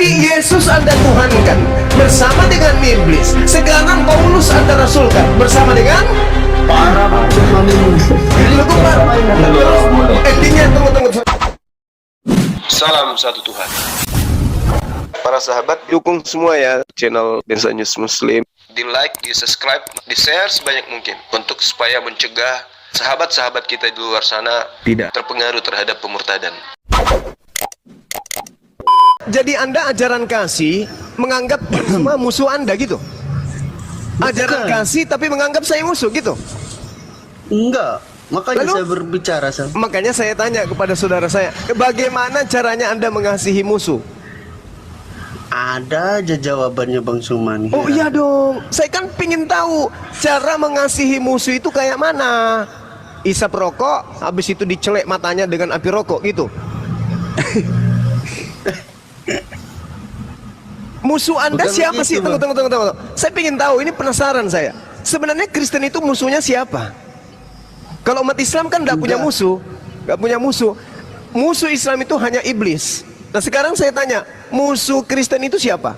Yesus Anda tuhankan bersama dengan iblis. Sekarang Paulus Anda rasulkan bersama dengan para bangsa endingnya tunggu. Salam satu Tuhan. Para sahabat, dukung semua ya channel Densa News Muslim. Di like, di subscribe, di share sebanyak mungkin untuk supaya mencegah sahabat-sahabat kita di luar sana tidak terpengaruh terhadap pemurtadan. Jadi Anda ajaran kasih menganggap semua musuh Anda gitu. Ajaran kasih tapi menganggap saya musuh gitu. Enggak, makanya Lalu, saya berbicara sama. Makanya saya tanya kepada saudara saya, bagaimana caranya Anda mengasihi musuh? Ada aja jawabannya Bang Suman. Oh iya dong, saya kan pingin tahu cara mengasihi musuh itu kayak mana. Isap rokok, habis itu dicelek matanya dengan api rokok gitu. Musuh Anda Bukan siapa begitu, sih? Tunggu. Saya pingin tahu, ini penasaran saya. Sebenarnya Kristen itu musuhnya siapa? Kalau umat Islam kan nggak punya musuh, nggak punya musuh. Musuh Islam itu hanya iblis. Nah sekarang saya tanya, musuh Kristen itu siapa?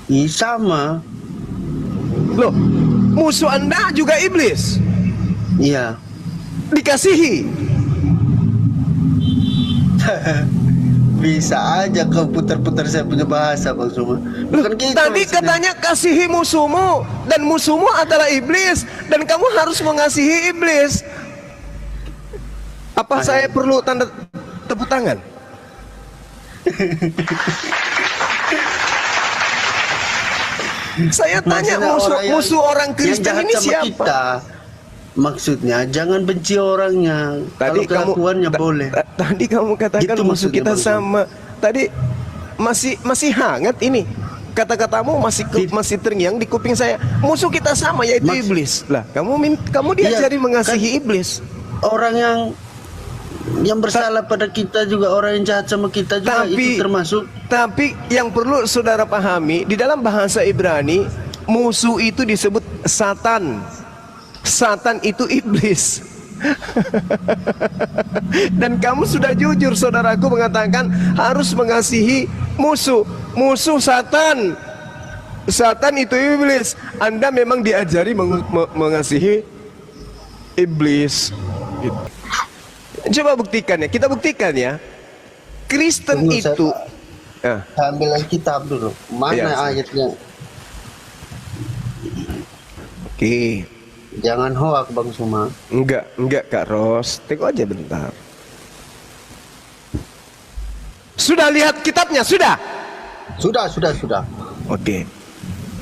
Iya sama. Loh, musuh Anda juga iblis. Iya. Dikasihi. Bisa aja kau putar-putar saya punya bahasa Bang Suman. Bukan gitu. Tadi maksudnya. katanya kasihi musuhmu, dan musuhmu adalah iblis, dan kamu harus mengasihi iblis. Apa saya perlu tanda tepuk tangan? Saya tanya, Maksudnya musuh orang yang Kristen jahat ini sama siapa? kita. Maksudnya jangan benci orangnya. Tadi kalau kelakuannya boleh. Tadi kamu katakan Gitu musuh maksudnya, kita Bang. sama. Tadi masih hangat ini. Kata-katamu masih terngiang di kuping saya. Musuh kita sama, yaitu iblis. Lah, kamu diajari mengasihi iblis. Orang yang bersalah pada kita juga, orang yang jahat sama kita juga, itu termasuk. Tapi yang perlu saudara pahami, di dalam bahasa Ibrani, musuh itu disebut Satan. Satan itu iblis. Dan kamu sudah jujur, saudaraku, mengatakan harus mengasihi musuh. Musuh Satan. Satan itu iblis. Anda memang diajari mengasihi iblis gitu. Coba buktikan ya, kita buktikan ya. Kristen Tunggu, itu saya ambil Alkitab dulu. Mana Ya, ayatnya? Oke. Jangan hoak Bang Suma. Enggak Kak Ros. Tengok aja bentar. Sudah lihat kitabnya? Sudah? Sudah. Oke.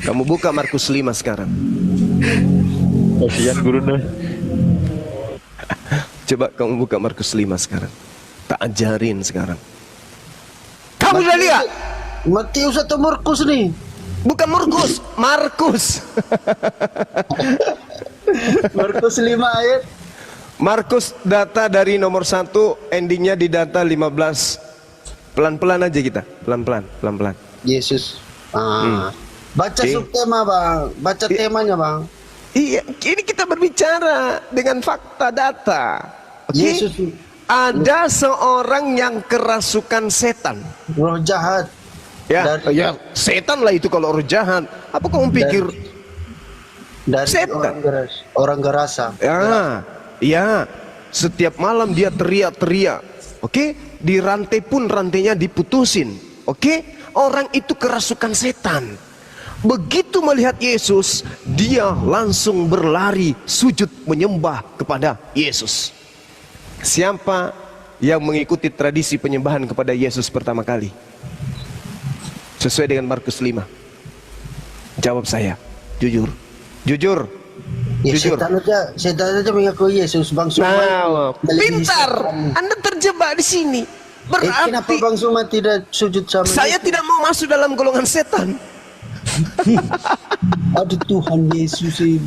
Kamu buka Markus 5 sekarang. Kasihan guru nih. Coba kamu buka Markus 5 sekarang. Tak ajarin sekarang. Kamu sudah lihat? Matius atau Markus nih? Bukan Markus, Markus. Markus 5 ayat. Markus data dari nomor 1, endingnya di data 15. Pelan-pelan aja kita, pelan-pelan. Yesus. Baca Oke. subtema Bang. Baca temanya Bang. Iya, ini kita berbicara dengan fakta data. Oke? Yesus, Ada seorang yang kerasukan setan. roh jahat. Ya, Dari- setan lah itu kalau roh jahat. Apa kamu pikir? Dari Setan. orang gerasa. Ya, setiap malam dia teriak-teriak. Oke, di rantai pun rantainya diputusin. Oke, orang itu kerasukan setan. Begitu melihat Yesus, dia langsung berlari sujud menyembah kepada Yesus. Siapa yang mengikuti tradisi penyembahan kepada Yesus pertama kali? Sesuai dengan Markus 5. Jawab saya, jujur. Ya, Jujur. setan aja mengaku Yesus Bang Suma. Nah, pintar. Anda terjebak di sini. Kenapa Berarti Bang Suma tidak sujud sama saya Yesus? tidak mau masuk dalam golongan setan. Aduh Tuhan Yesus sih.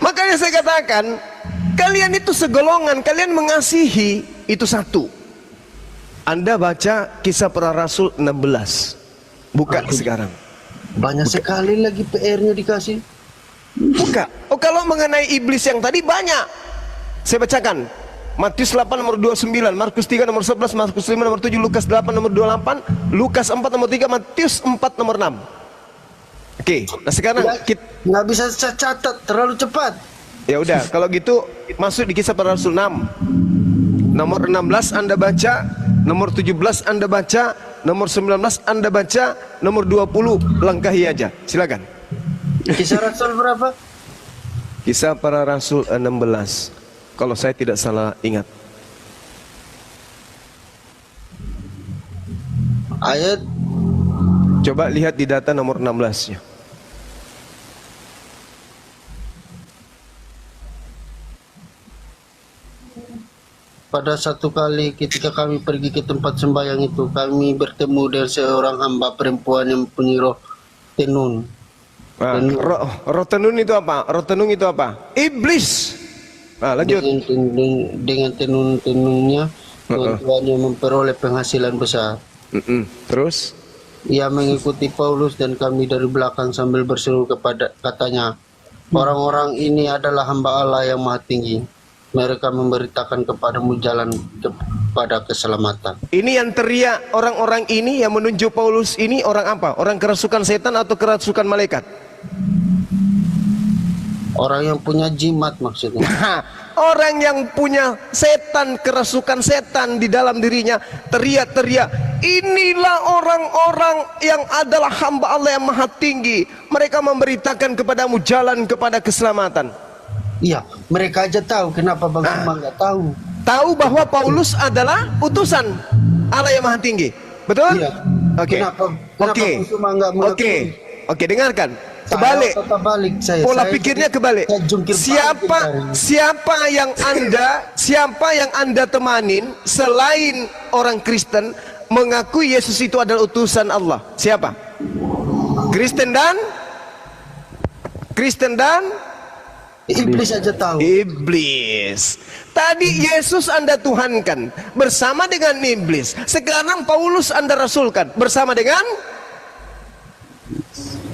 Makanya saya katakan, kalian itu segolongan, kalian mengasihi itu satu. Anda baca Kisah Para Rasul 16. Buka sekarang. Banyak sekali lagi PR-nya dikasih. Buka. Oh, kalau mengenai iblis yang tadi banyak. Saya bacakan. Matius 8 nomor 29, Markus 3 nomor 11, Markus 5 nomor 7, Lukas 8 nomor 28, Lukas 4 nomor 3, Matius 4 nomor 6. Oke, nah sekarang kita Nggak bisa saya catat, terlalu cepat. ya udah, kalau gitu masuk di Kisah Para Rasul 6. Nomor 16 Anda baca, nomor 17 Anda baca, nomor 19 Anda baca, nomor 20 langkahi aja. Silakan. Kisah Rasul berapa? Kisah Para Rasul 16. Kalau saya tidak salah ingat. Ayat Coba lihat di data nomor 16-nya. pada satu kali ketika kami pergi ke tempat sembahyang itu, kami bertemu dengan seorang hamba perempuan yang punya roh tenun. Nah, roh tenun itu apa? Roh tenun itu apa? Iblis. Nah, lanjut. Dengan tenun-tenunnya tuan-tuannya memperoleh penghasilan besar. Terus? Ia mengikuti Paulus dan kami dari belakang sambil berseru katanya, orang-orang ini adalah hamba Allah yang maha tinggi. Mereka memberitakan kepadamu jalan kepada keselamatan. Ini yang teriak orang-orang ini yang menunjuk Paulus ini orang apa? Orang kerasukan setan atau kerasukan malaikat? Orang yang punya jimat maksudnya. Orang yang punya setan, kerasukan setan di dalam dirinya teriak-teriak, inilah orang-orang yang adalah hamba Allah yang maha tinggi. Mereka memberitakan kepadamu jalan kepada keselamatan. Iya, mereka aja tahu. Kenapa Bang Suma nggak tahu? Tahu bahwa Paulus adalah utusan Allah yang maha tinggi. Betul? Iya. Oke. Kenapa Oke. Bang Suma nggak mengakui? Oke, dengarkan. Kebalik. Pola pikirnya kebalik. Siapa yang Anda temanin selain orang Kristen mengakui Yesus itu adalah utusan Allah? Siapa? Kristen dan Iblis aja tahu. Iblis. Tadi Yesus Anda tuhankan bersama dengan iblis. Sekarang Paulus Anda rasulkan bersama dengan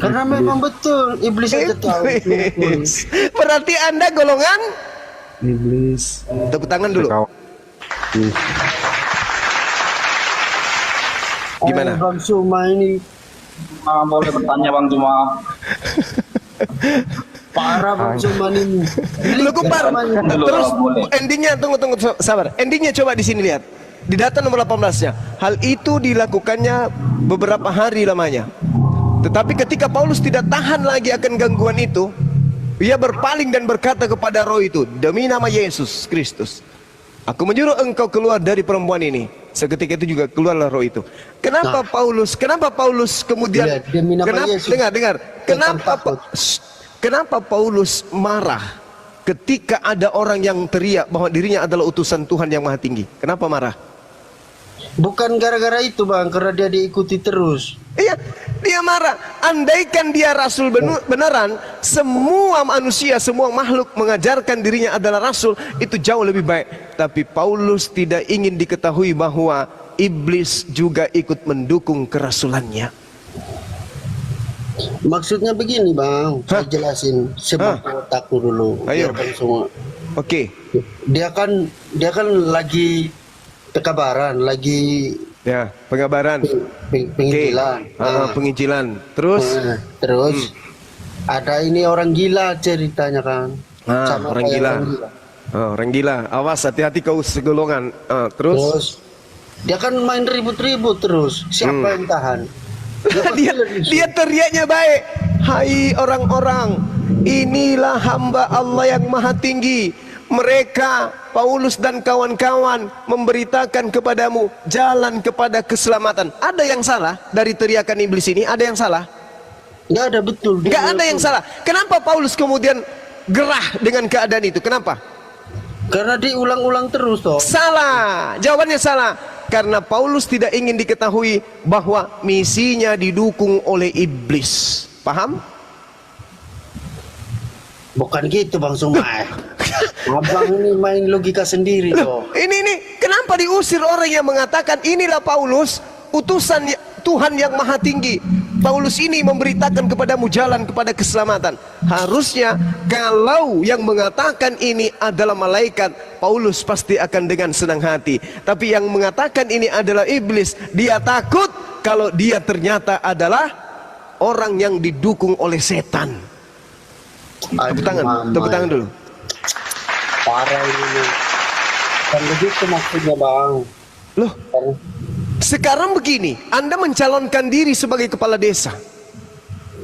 karena memang betul iblis aja tahu. iblis. Berarti Anda golongan iblis. tepuk tangan dulu. Gimana? Bang Suma ini Boleh bertanya Bang Cuma. parah Bang Suma ini. Lu kupar. Terus boleh. endingnya tunggu sabar. Endingnya coba di sini lihat. Di data nomor 18-nya. Hal itu dilakukannya beberapa hari lamanya. Tetapi ketika Paulus tidak tahan lagi akan gangguan itu, ia berpaling dan berkata kepada roh itu, demi nama Yesus Kristus, aku menyuruh engkau keluar dari perempuan ini. Seketika itu juga keluarlah roh itu. Kenapa Paulus kemudian demi nama Yesus. dengar. Kenapa Paulus marah ketika ada orang yang teriak bahwa dirinya adalah utusan Tuhan yang maha tinggi? Kenapa marah? Bukan gara-gara itu Bang, karena dia diikuti terus. Iya, dia marah. Andaikan dia rasul beneran, semua manusia, semua makhluk mengajarkan dirinya adalah rasul, itu jauh lebih baik. Tapi Paulus tidak ingin diketahui bahwa iblis juga ikut mendukung kerasulannya. Maksudnya begini Bang, saya jelasin sebab otakku dulu. Ayo. Biar Bang semua. Oke. Dia kan lagi pekabaran, lagi Ya, pengabaran. penginjilan. Penginjilan. Terus Ada ini orang gila ceritanya kan. Sama orang kayak gila. Orang gila. Awas, hati-hati kau segolongan. Terus dia kan main ribut-ribut terus. Siapa yang tahan? dia teriaknya baik. Hai orang-orang, inilah hamba Allah yang maha tinggi. Mereka, Paulus dan kawan-kawan, memberitakan kepadamu jalan kepada keselamatan. Ada yang salah dari teriakan iblis ini? Ada yang salah? Nggak ada, betul. Nggak ada yang salah. Kenapa Paulus kemudian gerah dengan keadaan itu? Kenapa? Karena diulang-ulang terus toh. Salah. Jawabannya salah. Karena Paulus tidak ingin diketahui bahwa misinya didukung oleh iblis. Paham? Bukan gitu Bang Sumai. Abang ini main logika sendiri toh. Ini kenapa diusir orang yang mengatakan inilah Paulus utusan Tuhan yang maha tinggi? Paulus ini memberitakan kepadamu jalan kepada keselamatan. Harusnya kalau yang mengatakan ini adalah malaikat, Paulus pasti akan dengan senang hati. Tapi yang mengatakan ini adalah iblis, dia takut kalau dia ternyata adalah orang yang didukung oleh setan. Tepuk tangan dulu. Parah ini. Kan begitu maksudnya bang. Loh, sekarang begini, Anda mencalonkan diri sebagai kepala desa.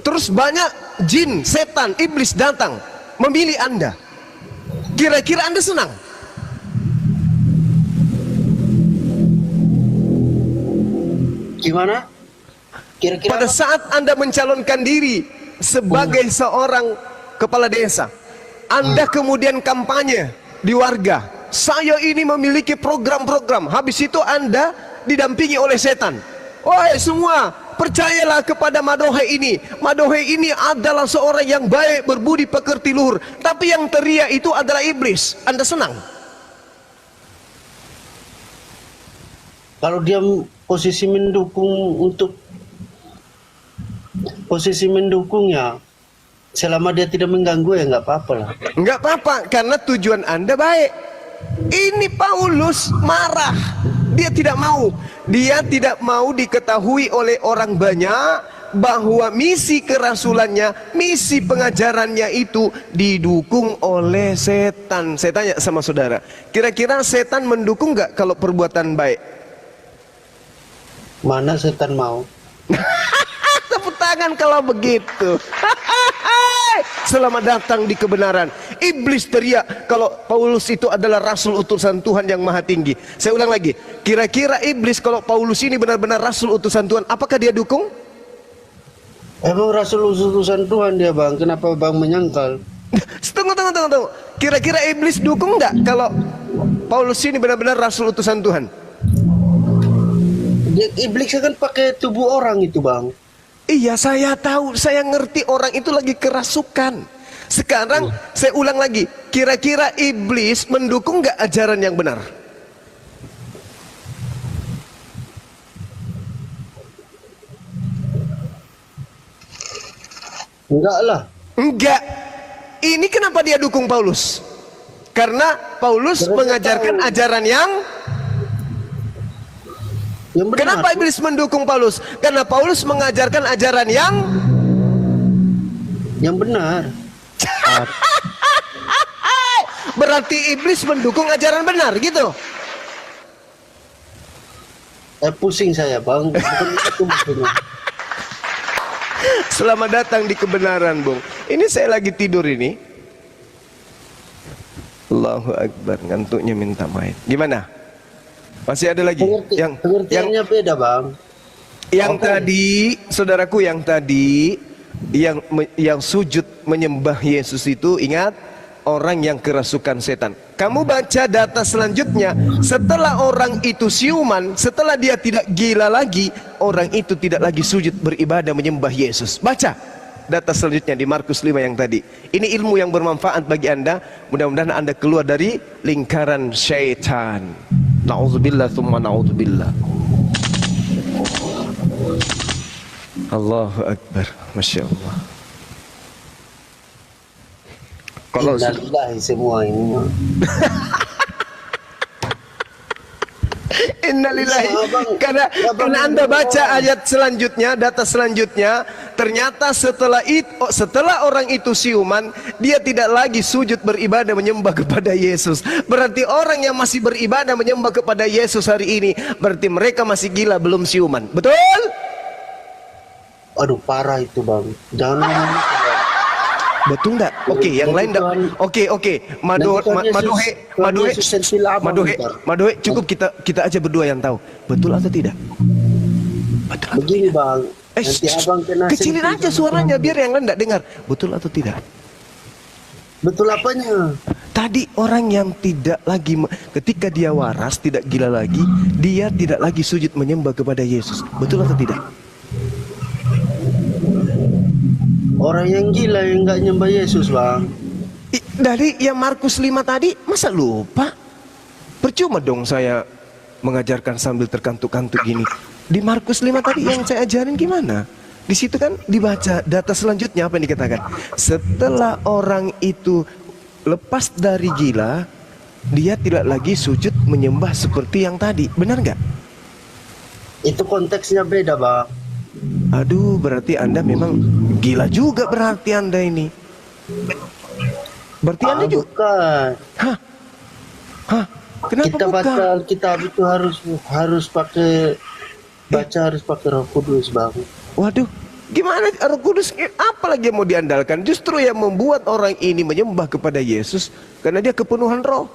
Terus banyak jin, setan, iblis datang memilih Anda. Kira-kira Anda senang? Gimana? Kira-kira Pada saat Anda mencalonkan diri sebagai seorang kepala desa, Anda kemudian kampanye di warga, saya ini memiliki program-program. Habis itu Anda didampingi oleh setan. Wahai semua, percayalah kepada Madohe ini. Madohe ini adalah seorang yang baik, berbudi pekerti luhur. Tapi yang teriak itu adalah iblis. Anda senang? kalau dia posisi mendukungnya, selama dia tidak mengganggu ya nggak apa-apa lah. Enggak apa-apa, karena tujuan Anda baik. Ini Paulus marah. Dia tidak mau. Dia tidak mau diketahui oleh orang banyak bahwa misi kerasulannya, misi pengajarannya itu didukung oleh setan. Saya tanya sama saudara, kira-kira setan mendukung nggak kalau perbuatan baik? Mana setan mau? Tepuk tangan kalau begitu. Selamat datang di kebenaran. Iblis teriak kalau Paulus itu adalah rasul utusan Tuhan yang maha tinggi. Saya ulang lagi, kira-kira iblis kalau Paulus ini benar-benar rasul utusan Tuhan, apakah dia dukung? Emang rasul utusan Tuhan dia bang, kenapa bang menyangkal? Tunggu. Kira-kira iblis dukung nggak kalau Paulus ini benar-benar rasul utusan Tuhan? Iblis kan pakai tubuh orang itu bang. Iya, saya tahu, saya ngerti orang itu lagi kerasukan. Sekarang saya ulang lagi, kira-kira iblis mendukung nggak ajaran yang benar? Enggak lah. Enggak. Ini kenapa dia dukung Paulus? Karena Paulus mengajarkan ajaran yang benar. Kenapa iblis mendukung Paulus? Karena Paulus mengajarkan ajaran yang benar. Berarti iblis mendukung ajaran benar gitu. Pusing saya bang. Bukan itu maksudnya. Selamat datang di kebenaran, Bung. Ini saya lagi tidur ini. Allahu Akbar, ngantuknya minta main. Gimana? Masih ada lagi Pengertiannya beda bang. Yang tadi, saudaraku, yang tadi yang sujud menyembah Yesus itu, ingat, orang yang kerasukan setan. Kamu baca data selanjutnya, setelah orang itu siuman, setelah dia tidak gila lagi, orang itu tidak lagi sujud beribadah menyembah Yesus. Baca data selanjutnya di Markus 5 yang tadi. Ini ilmu yang bermanfaat bagi Anda. Mudah-mudahan Anda keluar dari lingkaran syaitan. Na'udzubillah thumma na'udzubillah. Allahu Akbar. Masya Allah. Kalau Innalillahi semua ini. Innalillahi. Karena Anda baca ayat selanjutnya, data selanjutnya, ternyata setelah orang itu siuman, dia tidak lagi sujud beribadah menyembah kepada Yesus. Berarti orang yang masih beribadah menyembah kepada Yesus hari ini, berarti mereka masih gila, belum siuman. Betul? Aduh parah itu bang. Jangan ngomong itu, bang. Betul enggak? Oke, yang lain enggak. Oke. Madohe, cukup kita aja berdua yang tahu. Betul atau tidak? Betul atau begini tidak? bang. Nanti abang kena kecilin aja suaranya biar yang lain enggak dengar. Betul atau tidak? Betul apanya? Tadi orang yang tidak lagi, ketika dia waras, tidak gila lagi, dia tidak lagi sujud menyembah kepada Yesus. Betul atau tidak? Orang yang gila yang nggak nyembah Yesus bang. Dari yang Markus 5 tadi, masa lupa? Percuma dong saya mengajarkan sambil terkantuk-kantuk gini. Di Markus 5 tadi yang saya ajarin gimana? Di situ kan dibaca data selanjutnya apa yang dikatakan? Setelah orang itu lepas dari gila, dia tidak lagi sujud menyembah seperti yang tadi. Benar nggak? Itu konteksnya beda, Bang. Aduh, berarti Anda memang gila juga berarti Anda ini. Berarti Anda juga. Bukan. Hah? Kenapa Kita bukan? baca Alkitab itu harus pakai harus pakai Roh Kudus, Bang. Waduh, gimana Roh Kudus? Apa lagi yang mau diandalkan? Justru yang membuat orang ini menyembah kepada Yesus karena dia kepenuhan Roh.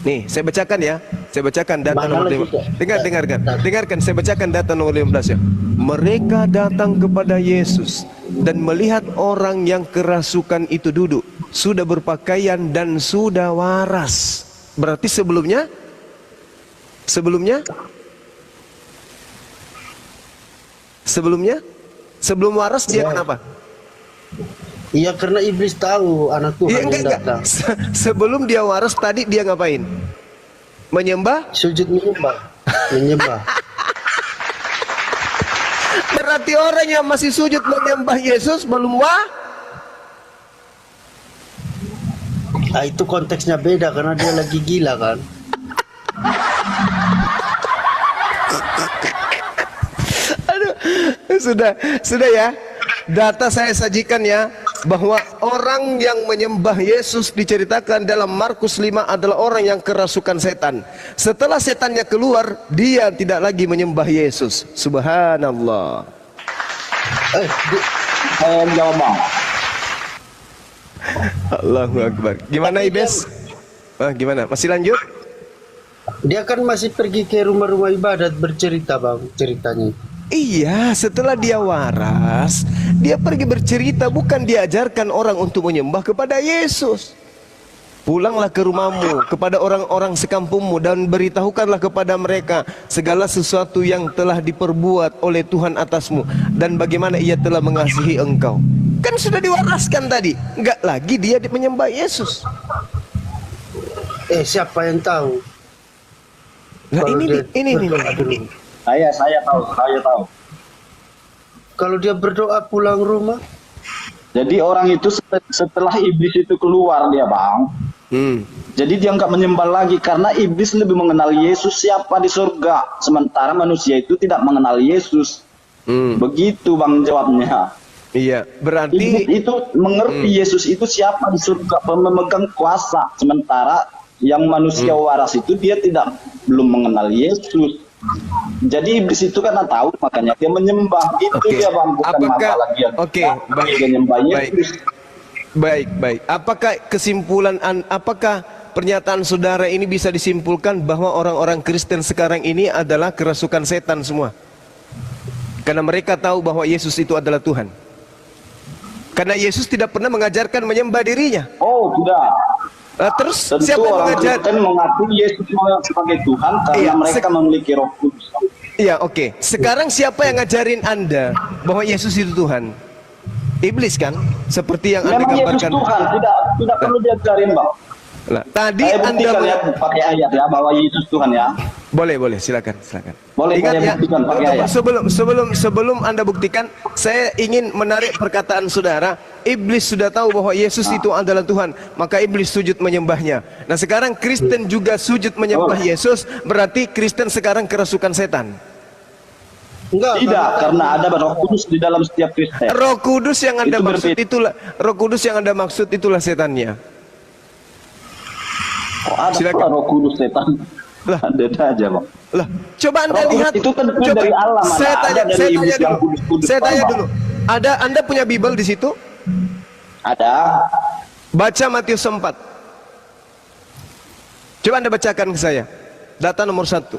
Nih, saya bacakan ya. Saya bacakan data Mana nomor lagi, 5. Dengarkan. Saya bacakan data nomor 15 ya. Mereka datang kepada Yesus dan melihat orang yang kerasukan itu duduk, sudah berpakaian dan sudah waras. Berarti sebelum waras dia Ya. kenapa? Iya, karena iblis tahu anak Tuhan Iya, yang enggak. datang. Sebelum dia waras tadi dia ngapain? Menyembah? Sujud menyembah. Berarti orang yang masih sujud menyembah Yesus belum Nah, itu konteksnya beda karena dia lagi gila kan. Aduh, sudah ya. Data saya sajikan ya, bahwa orang yang menyembah Yesus diceritakan dalam Markus 5 adalah orang yang kerasukan setan. Setelah setannya keluar, dia tidak lagi menyembah Yesus. Subhanallah. Saya jawab bang. Allahu Akbar. Gimana Ibes? Gimana? Masih lanjut? Dia kan masih pergi ke rumah-rumah ibadat bercerita, Bang, ceritanya. Iya, setelah dia waras, dia pergi bercerita, bukan diajarkan orang untuk menyembah kepada Yesus. Pulanglah ke rumahmu, kepada orang-orang sekampungmu, dan beritahukanlah kepada mereka segala sesuatu yang telah diperbuat oleh Tuhan atasmu, dan bagaimana ia telah mengasihi engkau. Kan sudah diwaraskan tadi, enggak lagi dia menyembah Yesus. Siapa yang tahu? Nah Kalau ini. berdoa dulu. Saya tahu. Kalau dia berdoa pulang rumah, Jadi orang itu setelah iblis itu keluar dia bang. Jadi dia nggak menyembah lagi karena iblis lebih mengenal Yesus siapa di surga, sementara manusia itu tidak mengenal Yesus. Begitu bang jawabnya. Iya, berarti Iblis itu mengerti Yesus itu siapa di surga, pemegang kuasa, sementara yang manusia waras itu dia belum mengenal Yesus. Jadi iblis itu karena tahu makanya dia menyembah. Itu Oke. dia bang, bukan Apakah- masalah dia. Oke, baik. Dia menyembah Baik. Yesus. Baik. Apakah pernyataan saudara ini bisa disimpulkan bahwa orang-orang Kristen sekarang ini adalah kerasukan setan semua? Karena mereka tahu bahwa Yesus itu adalah Tuhan. Karena Yesus tidak pernah mengajarkan menyembah dirinya. Oh tidak. Terus Tentu siapa yang orang mengajar? Kristen mengaku Yesus sebagai Tuhan karena Iya, mereka memiliki Roh Kudus. Iya, oke. Sekarang siapa yang ngajarin Anda bahwa Yesus itu Tuhan? Iblis kan? Seperti yang Anda Memang Yesus gambarkan. Tuhan, tidak perlu diajarin bang. Nah, tadi Saya buktikan Anda ya pakai ayat ya bahwa Yesus Tuhan ya. boleh, silakan. Boleh, Ingat saya ya, buktikan pakai ayat. sebelum Anda buktikan, saya ingin menarik perkataan saudara. Iblis sudah tahu bahwa Yesus itu adalah Tuhan, maka iblis sujud menyembahnya. Nah, sekarang Kristen juga sujud menyembah Yesus, berarti Kristen sekarang kerasukan setan. enggak. Tidak, karena ada Roh Kudus di dalam setiap Kristen. Roh Kudus yang Anda Itu maksud berbeda. itulah Roh Kudus yang Anda maksud itulah setannya. Oh, ada Silakan. pula Roh Kudus setan. Lah. Ada aja bang. Lah, coba Anda Roh Kudus lihat. itu kan dari Allah, mana Saya tanya, ada dari saya iblis tanya yang dulu. kudus-kudus, Saya tanya Bang. dulu. Anda punya Bible di situ? Ada. Baca Matius 4. Coba Anda bacakan ke saya. Data nomor 1.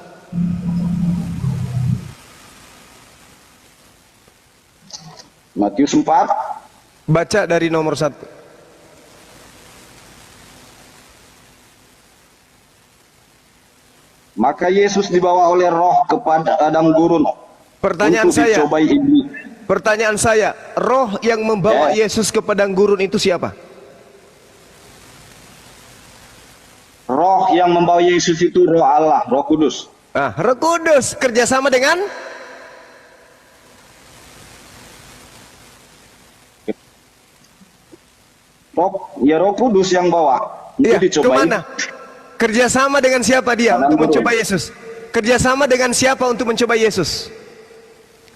Matius 4. Baca dari nomor 1. Maka Yesus dibawa oleh Roh kepada padang gurun Pertanyaan untuk saya, dicobai iblis. pertanyaan saya, roh yang membawa Yesus ke padang gurun itu siapa? Roh yang membawa Yesus itu Roh Allah, Roh Kudus. Roh Kudus kerjasama dengan Roh Kudus yang bawa. Itu Iya, dicobai. kemana? Kerjasama dengan siapa dia Padang untuk gurun. mencoba Yesus? Kerjasama dengan siapa untuk mencoba Yesus?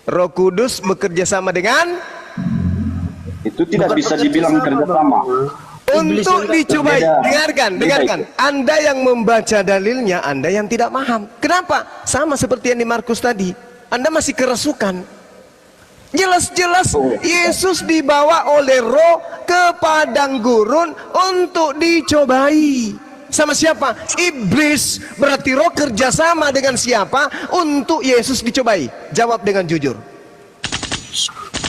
Roh Kudus bekerja sama dengan Itu tidak Bukan bisa bekerja dibilang sama, kerjasama. Bang. Iblis untuk yang dicobai. berbeda. Dengarkan, Beda dengarkan. itu. Anda yang membaca dalilnya, Anda yang tidak paham. Kenapa? Sama seperti yang di Markus tadi. Anda masih kerasukan. Jelas-jelas Yesus dibawa oleh Roh ke padang gurun untuk dicobai. Sama siapa? Iblis. Berarti Roh kerjasama dengan siapa untuk Yesus dicobai? Jawab dengan jujur.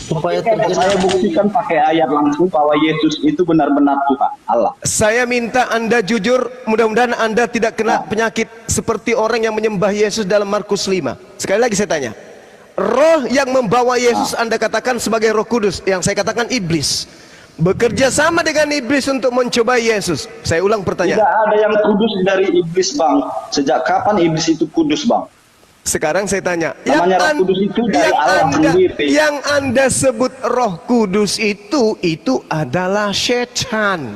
supaya Saya terjadi buktikan pakai ayat langsung bahwa Yesus itu benar-benar Tuhan Allah. Saya minta Anda jujur, mudah-mudahan Anda tidak kena penyakit seperti orang yang menyembah Yesus dalam Markus 5. Sekali lagi saya tanya, roh yang membawa Yesus Anda katakan sebagai Roh Kudus, yang saya katakan iblis, bekerja sama dengan iblis untuk mencoba Yesus. Saya ulang pertanyaan. Tidak ada yang kudus dari iblis, Bang. Sejak kapan iblis itu kudus, Bang? Sekarang saya tanya, Namanya Roh Kudus itu dari Allah sendiri. yang Anda sebut Roh Kudus itu adalah setan.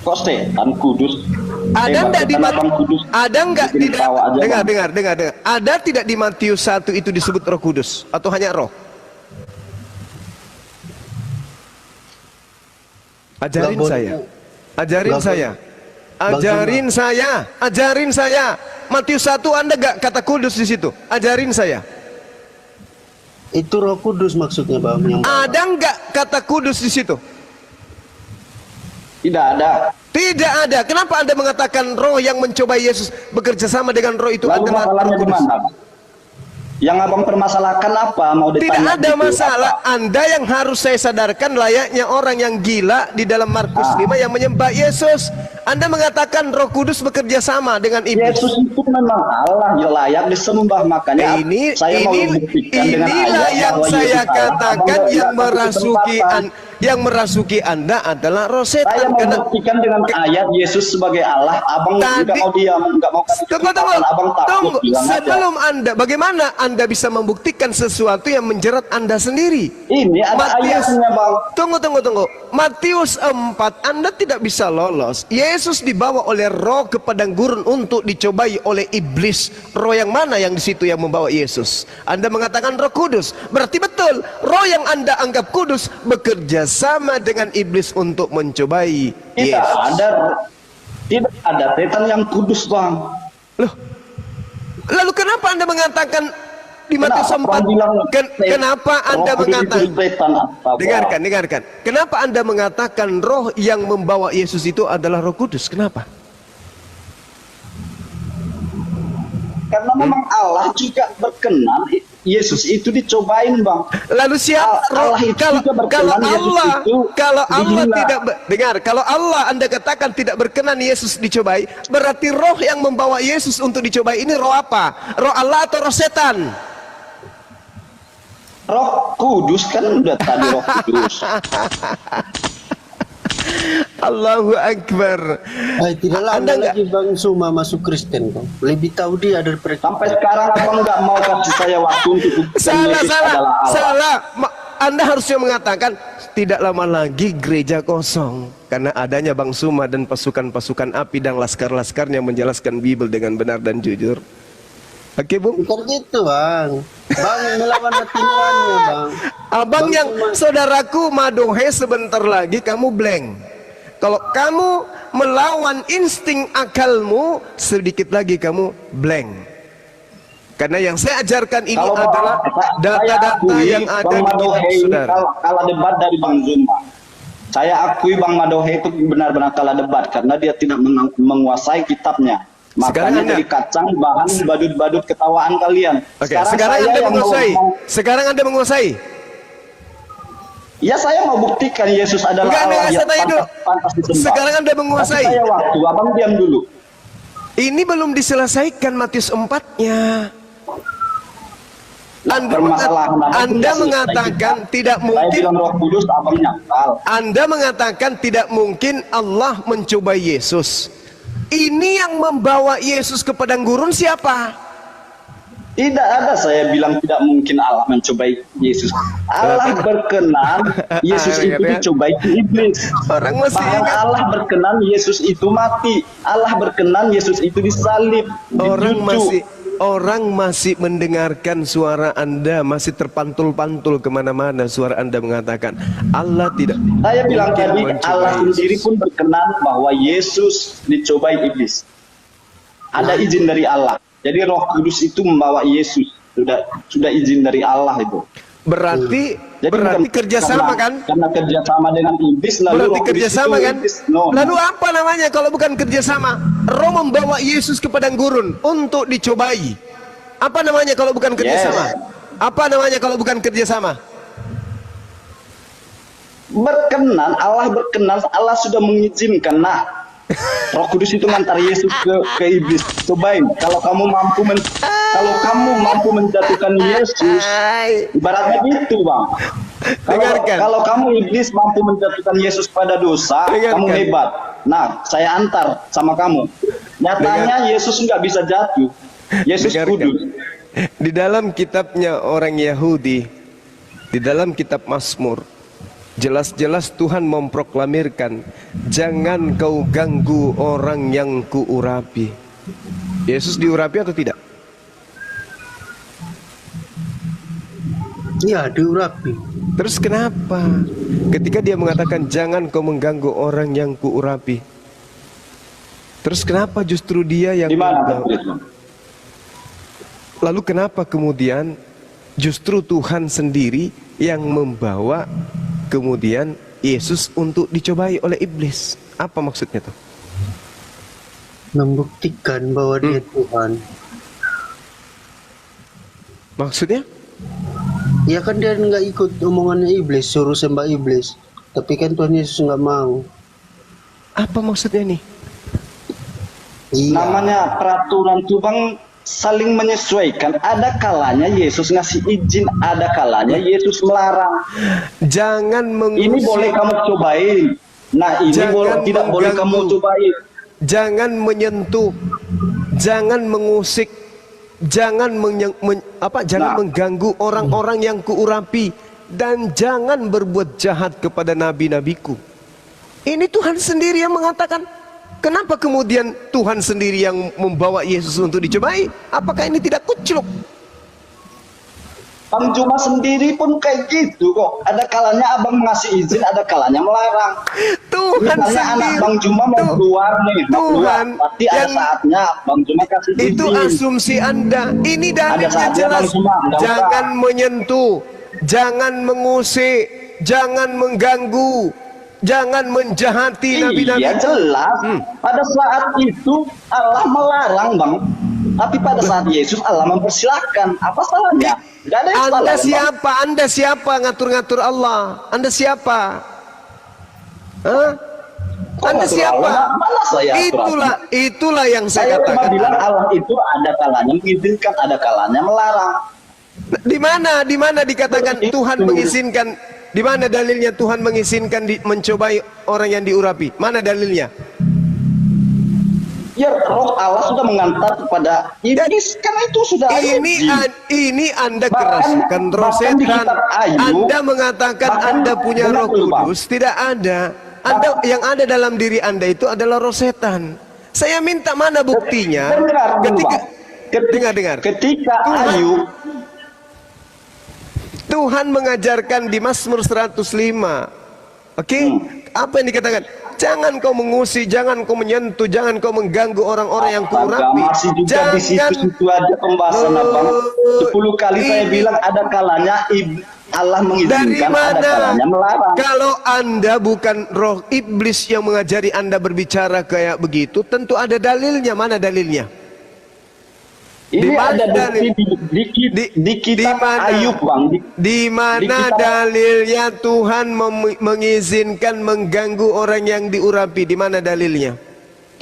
Kok setan kudus? Ada enggak di Kudus? Ada enggak Bikin di ketawa aja, Bang. dengar. Ada tidak di Matius 1 itu disebut Roh Kudus atau hanya roh? Ajarin Nggak saya. boleh. Ajarin Nggak saya. Bang Ajarin saya. Matius 1 Anda enggak kata kudus di situ? Ajarin saya. itu Roh Kudus maksudnya, Bang, yang Ada enggak kata kudus di situ? Tidak ada. Tidak ada. Kenapa Anda mengatakan roh yang mencoba Yesus bekerja sama dengan roh itu Lalu adalah Roh masalahnya di Kudus? mana, Bang? Yang abang permasalahkan apa? Mau Tidak ditanya ada gitu, masalah. apa? Anda yang harus saya sadarkan layaknya orang yang gila di dalam Markus 5 yang menyembah Yesus. Anda mengatakan Roh Kudus bekerja sama dengan iblis. Yesus itu memang Allah yang layak disembah, makanya saya mau membuktikan dengan Inilah ayat yang bahwa saya Yesus Allah. katakan Abang yang nggak kasih kesempatan. yang merasuki Anda adalah roh Saya setan. mau Karena buktikan dengan ayat Yesus sebagai Allah. Abang Tadi- nggak mau diam, nggak mau kasih Tunggu. kesempatan. Abang takut bilang aja. Sebelum Anda, bagaimana Anda bisa membuktikan sesuatu yang menjerat Anda sendiri? Ini ada ayatnya, Bang. Tunggu. Matius 4, Anda tidak bisa lolos. Yesus dibawa oleh roh ke padang gurun untuk dicobai oleh iblis. Roh yang mana yang di situ yang membawa Yesus? Anda mengatakan Roh Kudus. Berarti betul, roh yang Anda anggap kudus bekerja sama dengan iblis untuk mencobai Tidak Yesus. tidak ada setan yang kudus, Bang. Loh, lalu kenapa Anda mengatakan di Matius 4? Kenapa Anda mengatakan? Dengarkan. Kenapa Anda mengatakan roh yang membawa Yesus itu adalah Roh Kudus? Kenapa? Karena memang Allah juga berkenan Yesus itu dicobain, Bang. Lalu siapa Allah itu juga berkenan Yesus itu kalau Allah dihina. tidak dengar, kalau Allah Anda katakan tidak berkenan Yesus dicobai, berarti roh yang membawa Yesus untuk dicobai ini roh apa? Roh Allah atau roh setan? Roh Kudus kan udah tadi Roh Kudus. Allahu Akbar. tidak lama Anda nggak- lagi Bang Suma masuk Kristen, Bang. Lebih tahu dia daripada Sampai sekarang abang nggak mau kasih saya waktu untuk buktikan Yesus adalah Allah. Salah. Anda harusnya mengatakan tidak lama lagi gereja kosong karena adanya Bang Suma dan pasukan-pasukan api dan laskar-laskarnya menjelaskan Bible dengan benar dan jujur. Oke, Bung? bukan gitu, Bang. Bang melawan hati nuraninya, Bang. Abang Bang yang Suma- saudaraku Madohe sebentar lagi kamu blank. Kalau kamu melawan insting akalmu, sedikit lagi kamu blank. Karena yang saya ajarkan ini Kalau adalah saya data-data akui yang ada Bang di Madohe kitab ini saudara. kalah debat dari Bang Zuma. Saya akui Bang Madohe itu benar-benar kalah debat karena dia tidak menguasai kitabnya. Sekarang Makanya Anda- dari kacang bahan badut-badut ketawaan kalian. Oke, sekarang saya Anda yang menguasai. mau- Sekarang Anda menguasai. Ya saya mau buktikan Yesus adalah Enggak, Allah saya yang tanya dulu. pantas disembah. Sekarang Anda menguasai. Kasih saya waktu, abang diam dulu. Ini belum diselesaikan Matius 4-nya. Permasalahan abang Anda tidak selesai mengatakan juga. tidak Saya mungkin. bilang Roh Kudus, abang nyangkal. Anda mengatakan tidak mungkin Allah mencoba Yesus. Ini yang membawa Yesus ke padang gurun siapa? Tidak ada saya bilang tidak mungkin Allah mencobai Yesus. Allah berkenan Yesus itu dicobai iblis. Orang masih Bahkan ingat. Allah berkenan Yesus itu mati. Allah berkenan Yesus itu disalib, dicucuk. Orang masih mendengarkan suara Anda, masih terpantul-pantul kemana-mana suara Anda mengatakan Allah tidak. Saya bilang mungkin tadi mencobai Allah sendiri Yesus. pun berkenan bahwa Yesus dicobai iblis. Ada izin dari Allah. Jadi Roh Kudus itu membawa Yesus. Sudah izin dari Allah itu. Berarti Jadi bukan kerjasama kan? Karena kerjasama dengan iblis lalu Berarti Roh Kudus kerjasama itu kan? iblis. No. Lalu apa namanya kalau bukan kerjasama? Roh membawa Yesus ke padang gurun untuk dicobai. Apa namanya kalau bukan kerjasama? Apa namanya kalau bukan kerjasama? Berkenan, Allah sudah mengizinkan. Nah, Roh Kudus itu mengantar Yesus ke iblis. Cobain, kalau kamu mampu menjatuhkan Yesus, ibaratnya gitu, Bang. Dengarkan. Kalau kamu iblis mampu menjatuhkan Yesus pada dosa, kamu hebat. Nah, saya antar sama kamu. Nyatanya Yesus nggak bisa jatuh. Yesus kudus. Di dalam kitabnya orang Yahudi, di dalam kitab Mazmur, jelas-jelas Tuhan memproklamirkan, jangan kau ganggu orang yang kuurapi. Yesus diurapi atau tidak? Iya, diurapi. Terus kenapa ketika dia mengatakan jangan kau mengganggu orang yang kuurapi? Terus kenapa justru dia yang Di mana? mengganggu? Lalu kenapa kemudian justru Tuhan sendiri yang membawa kemudian Yesus untuk dicobai oleh iblis? Apa maksudnya tuh? Membuktikan bahwa dia Tuhan. Maksudnya? Ya kan dia nggak ikut omongannya iblis, suruh sembah iblis. Tapi kan Tuhan Yesus nggak mau. Apa maksudnya nih? Iya. Namanya peraturan Tuhan saling menyesuaikan. Ada kalanya Yesus ngasih izin, ada kalanya Yesus melarang. Jangan mengusik. Ini boleh kamu cobain. Nah, ini tidak boleh kamu cobain. Jangan menyentuh, jangan mengusik, jangan mengganggu orang-orang yang kuurapi, dan jangan berbuat jahat kepada nabi-nabiku. Ini Tuhan sendiri yang mengatakan. Kenapa kemudian Tuhan sendiri yang membawa Yesus untuk dicobai? Apakah ini tidak kucluk? Bang Juma sendiri pun kayak gitu kok. Ada kalanya abang ngasih izin, ada kalanya melarang. Tuhan Misalnya sendiri. anak Bang Juma mau keluar nih, Tuhan pasti ada saatnya Bang Juma kasih izin. Itu asumsi Anda. Ini dalilnya saatnya jelas. Bang Juma, Jangan menyentuh, jangan mengusik, jangan mengganggu, jangan menjahati nabi-nabi. Iya jelas. Pada saat itu Allah melarang, Bang. Tapi pada saat Yesus Allah mempersilahkan. Apa salahnya? Gak ada yang salah. Anda siapa? Anda siapa ngatur-ngatur Allah? Anda siapa? Hah? Anda siapa? Mana saya Itulah yang saya cuma katakan. bilang Allah itu ada kalanya mengizinkan, ada kalanya melarang. Di mana dikatakan Tuhan mengizinkan? Di mana dalilnya Tuhan mengizinkan mencobai orang yang diurapi? Mana dalilnya? Ya roh Allah sudah mengantar kepada iblis, kan itu sudah ini Anda kerasukan roh setan. Anda mengatakan Anda punya Roh Kudus, tidak ada. Yang ada dalam diri Anda itu adalah roh setan. Saya minta mana buktinya? Dengar. Ketika Ayub, Tuhan mengajarkan di Mazmur 105. Oke? Apa yang dikatakan? Jangan kau mengusik, jangan kau menyentuh, jangan kau mengganggu orang-orang yang kuurapi. Masih juga di situ ada pembahasan abang. 10 kali saya bilang ada kalanya Allah mengizinkan, ada kalanya melarang. Kalau Anda bukan roh iblis yang mengajari Anda berbicara kayak begitu, tentu ada dalilnya. Mana dalilnya? Ini ada di kitab Ayub, Bang. Di mana dalilnya Tuhan mengizinkan mengganggu orang yang diurapi? Di mana dalilnya?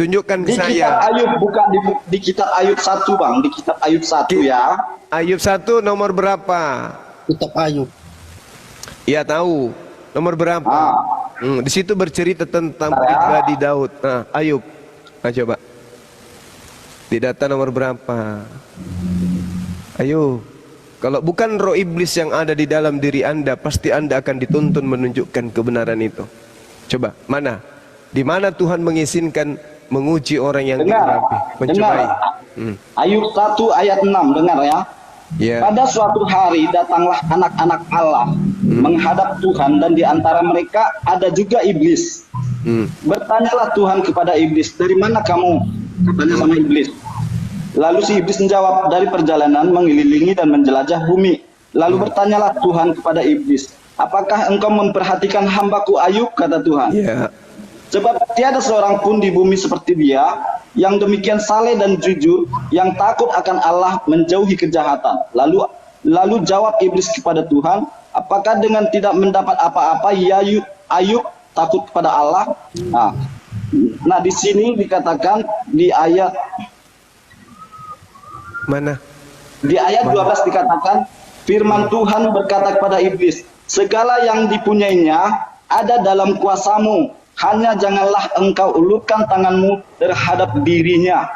Tunjukkan ke saya. Di kitab Ayub, bukan di kitab Ayub 1, Bang. Di kitab Ayub 1 ya. Ayub 1 nomor berapa? Kitab Ayub. Ya tahu. Nomor berapa? Di situ bercerita tentang pribadi Daud. Nah, Ayub. Nah, coba. Di data nomor berapa? Ayo, kalau bukan roh iblis yang ada di dalam diri Anda, pasti Anda akan dituntun menunjukkan kebenaran itu. Coba, mana? Di mana Tuhan mengizinkan menguji orang yang diurapi, mencobai? Ayub 1 ayat 6, dengar ya. Ya. Pada suatu hari datanglah anak-anak Allah menghadap Tuhan, dan di antara mereka ada juga iblis. Bertanyalah Tuhan kepada iblis, dari mana kamu? Katanya sama iblis. Lalu si iblis menjawab, dari perjalanan mengelilingi dan menjelajah bumi. Lalu bertanyalah Tuhan kepada iblis, apakah engkau memperhatikan hambaku Ayub? Kata Tuhan. Ya. Sebab tiada seorang pun di bumi seperti dia, yang demikian saleh dan jujur, yang takut akan Allah, menjauhi kejahatan. Lalu jawab iblis kepada Tuhan, apakah dengan tidak mendapat apa-apa Ayub takut kepada Allah? Nah, di sini dikatakan di ayat Mana? Di ayat 12 dikatakan, firman Tuhan berkata kepada iblis, segala yang dipunyainya ada dalam kuasamu, hanya janganlah engkau ulurkan tanganmu terhadap dirinya.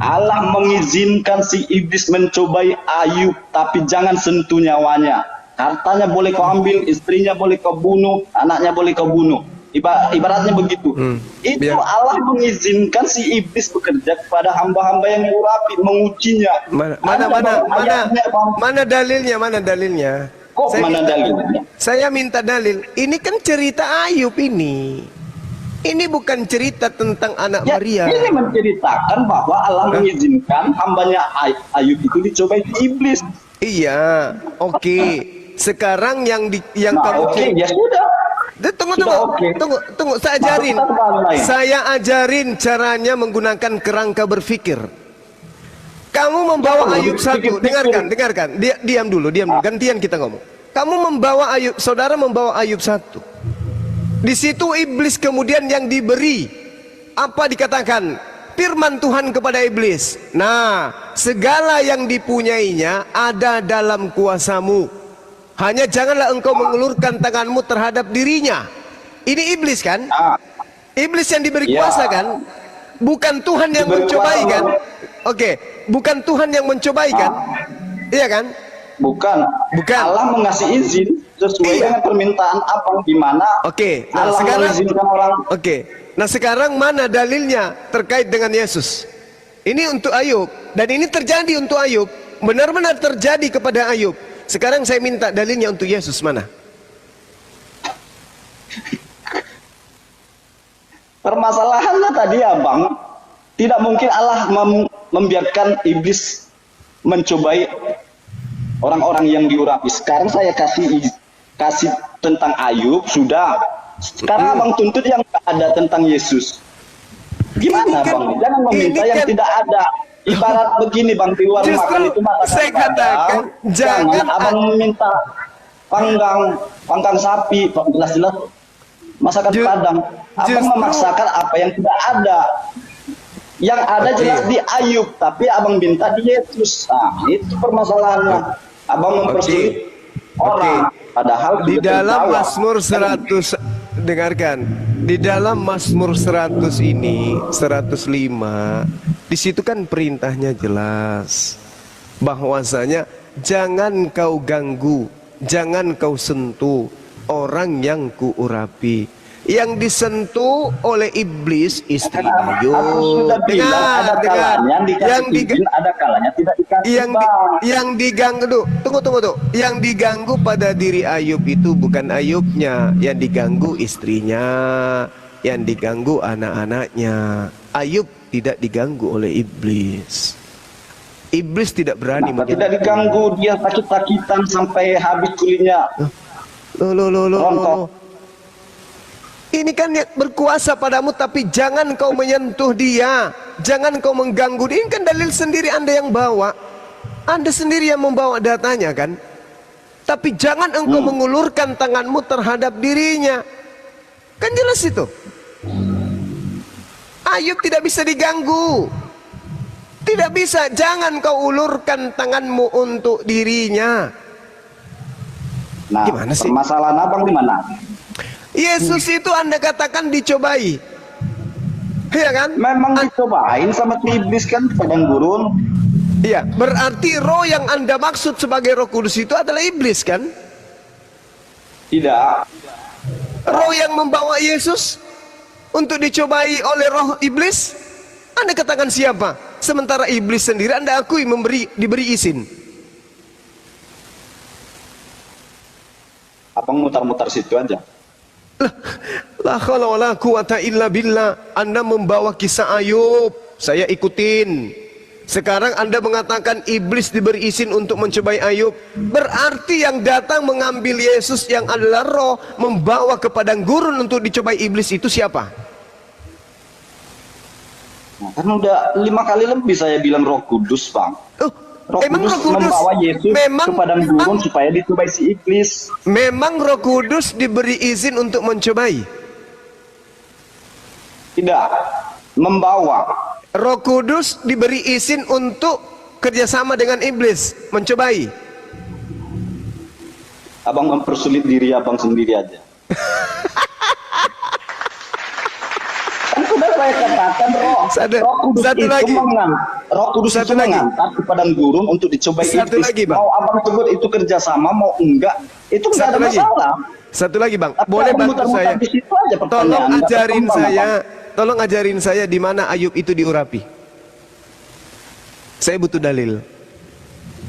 Allah mengizinkan si iblis mencobai Ayub, tapi jangan sentuh nyawanya. Hartanya boleh kau ambil, istrinya boleh kau bunuh, anaknya boleh kau bunuh. Ibaratnya begitu. Itu Biar. Allah mengizinkan si iblis bekerja kepada hamba-hamba yang diurapi, mengujinya. Mana dalilnya? Mana dalilnya? Kok mana dalilnya? Saya minta dalil. Ini kan cerita Ayub ini. Ini bukan cerita tentang anak Ya, Maria. ini menceritakan bahwa Allah mengizinkan hambanya Ayub itu dicobai iblis. Iya, oke. Sekarang yang kamu ya sudah. Tunggu, saya ajarin caranya menggunakan kerangka berpikir. Kamu membawa Ayub 1, dengarkan. Diam dulu, gantian kita ngomong. Saudara membawa Ayub 1. Di situ iblis kemudian yang diberi apa dikatakan? Firman Tuhan kepada iblis. Nah, segala yang dipunyainya ada dalam kuasamu. Hanya janganlah engkau mengulurkan tanganmu terhadap dirinya. Ini iblis kan? Iblis yang diberi kuasa kan? Bukan Tuhan yang mencobai kan? Oke, bukan Tuhan yang mencobai kan? Iya kan? Bukan. Allah mengasih izin sesuai dengan permintaan abang, di mana Oke, nah Allah sekarang mengizinkan orang. Nah sekarang mana dalilnya terkait dengan Yesus? Ini untuk Ayub, dan ini terjadi untuk Ayub, benar-benar terjadi kepada Ayub. Sekarang saya minta dalilnya untuk Yesus, mana? Permasalahannya tadi abang, tidak mungkin Allah membiarkan iblis mencobai orang-orang yang diurapi. Sekarang saya kasih tentang Ayub, sudah. Sekarang abang tuntut yang ada tentang Yesus. Gimana bang? Jangan meminta yang tidak ada. Ibarat begini bang, di warung makan itu masakan saya katakan jangan abang meminta panggang sapi, jelas-jelas masakan Padang. Abang memaksakan apa yang tidak ada. Yang ada jelas di Ayub, tapi abang minta di Yesus. Nah, itu permasalahannya. Abang mempersulit orang, padahal di dalam Mazmur 100, dengarkan, di dalam Mazmur 100 ini 105, di situ kan perintahnya jelas bahwasanya jangan kau ganggu, jangan kau sentuh orang yang kuurapi. Yang disentuh oleh iblis istri Ayub. Dengar. Ada kalanya tidak dikasih. Yang diganggu, tunggu. Yang diganggu pada diri Ayub itu bukan Ayubnya, yang diganggu istrinya, yang diganggu anak-anaknya. Ayub tidak diganggu oleh iblis. Iblis tidak berani. Tidak diganggu, dia sakit-sakitan sampai habis kulitnya. Loh. Ini kan berkuasa padamu, tapi jangan kau menyentuh dia, jangan kau mengganggu dia. Ini kan dalil sendiri Anda yang bawa, Anda sendiri yang membawa datanya kan. Tapi jangan engkau mengulurkan tanganmu terhadap dirinya. Kan jelas itu. Ayub tidak bisa diganggu, tidak bisa. Jangan kau ulurkan tanganmu untuk dirinya. Nah, gimana sih? Permasalahan abang di mana? Yesus itu Anda katakan dicobai, iya kan? Memang dicobain sama iblis kan, padang gurun. Ya, berarti roh yang Anda maksud sebagai Roh Kudus itu adalah iblis kan? Tidak. Roh yang membawa Yesus untuk dicobai oleh roh iblis, Anda katakan siapa? Sementara iblis sendiri Anda akui diberi izin. Abang mutar-mutar situ aja. La haula wala quwata illa billah. Anda membawa kisah Ayub, saya ikutin. Sekarang Anda mengatakan iblis diberi izin untuk mencobai Ayub. Berarti yang datang mengambil Yesus yang adalah roh, membawa ke padang gurun untuk dicobai iblis itu siapa? Nah, kan udah 5 kali lebih saya bilang Roh Kudus, Bang. Roh Kudus membawa Yesus ke padang gurun supaya dicobai si iblis. Memang Roh Kudus diberi izin untuk mencobai? Tidak, membawa. Roh Kudus diberi izin untuk kerjasama dengan iblis, mencobai. Abang mempersulit diri abang sendiri aja. Kan sudah saya katakan Roh Kudus itu mengantar ke padang gurun untuk dicobai iblis. Lagi, Bang. Mau abang sebut itu kerjasama, mau enggak, itu enggak ada masalah. Satu lagi, Bang. Tapi Boleh bantu saya? Tolong ajarin saya di mana Ayub itu diurapi. Saya butuh dalil.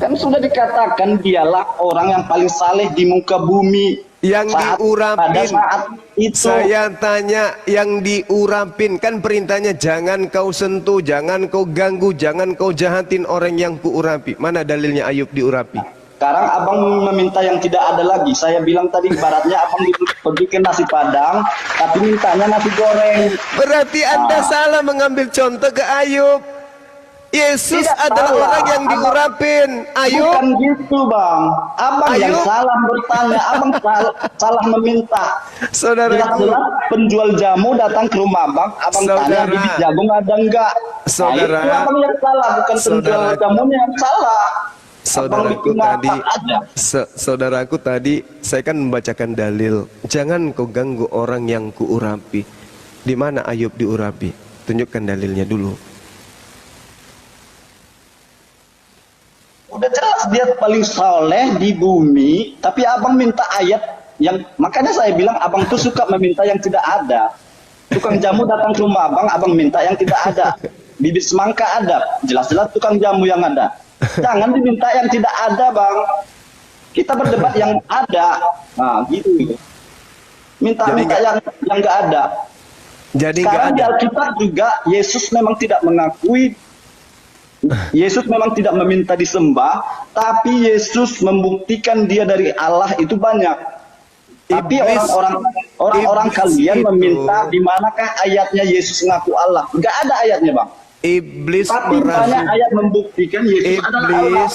Kan sudah dikatakan dialah orang yang paling saleh di muka bumi. Yang diurapin. Pada saat itu. Saya tanya, yang diurapin kan perintahnya jangan kau sentuh, jangan kau ganggu, jangan kau jahatin orang yang kuurapi. Mana dalilnya Ayub diurapi? Sekarang abang meminta yang tidak ada lagi. Saya bilang tadi ibaratnya abang pergi ke nasi padang, tapi mintanya nasi goreng. Berarti Anda salah mengambil contoh ke Ayub. Yesus adalah orang yang diurapin. Ayub. Bukan gitu, Bang. Abang yang salah bertanya, abang salah meminta. Saudara, jelas penjual jamu datang ke rumah abang tanya bibit jagung ada enggak? Saudara, itu abang yang salah, bukan penjual jamunya yang salah. Saudaraku tadi saya kan membacakan dalil, jangan kau ganggu orang yang kuurapi. Di mana Ayub diurapi? Tunjukkan dalilnya dulu. Udah jelas dia paling soleh di bumi, tapi abang minta ayat yang, makanya saya bilang abang tuh suka meminta yang tidak ada. Tukang jamu datang ke rumah abang minta yang tidak ada. Bibit semangka ada, jelas-jelas tukang jamu yang ada. Jangan diminta yang tidak ada, Bang. Kita berdebat yang ada. Nah, gitu. Minta-minta yang nggak ada. Jadi sekarang di Alkitab juga Yesus memang tidak mengakui, Yesus memang tidak meminta disembah, tapi Yesus membuktikan dia dari Allah itu banyak. Tapi orang-orang kalian meminta di manakah ayatnya Yesus ngaku Allah? Nggak ada ayatnya, Bang. Iblis tapi banyak ayat membuktikan Yesus adalah Allah.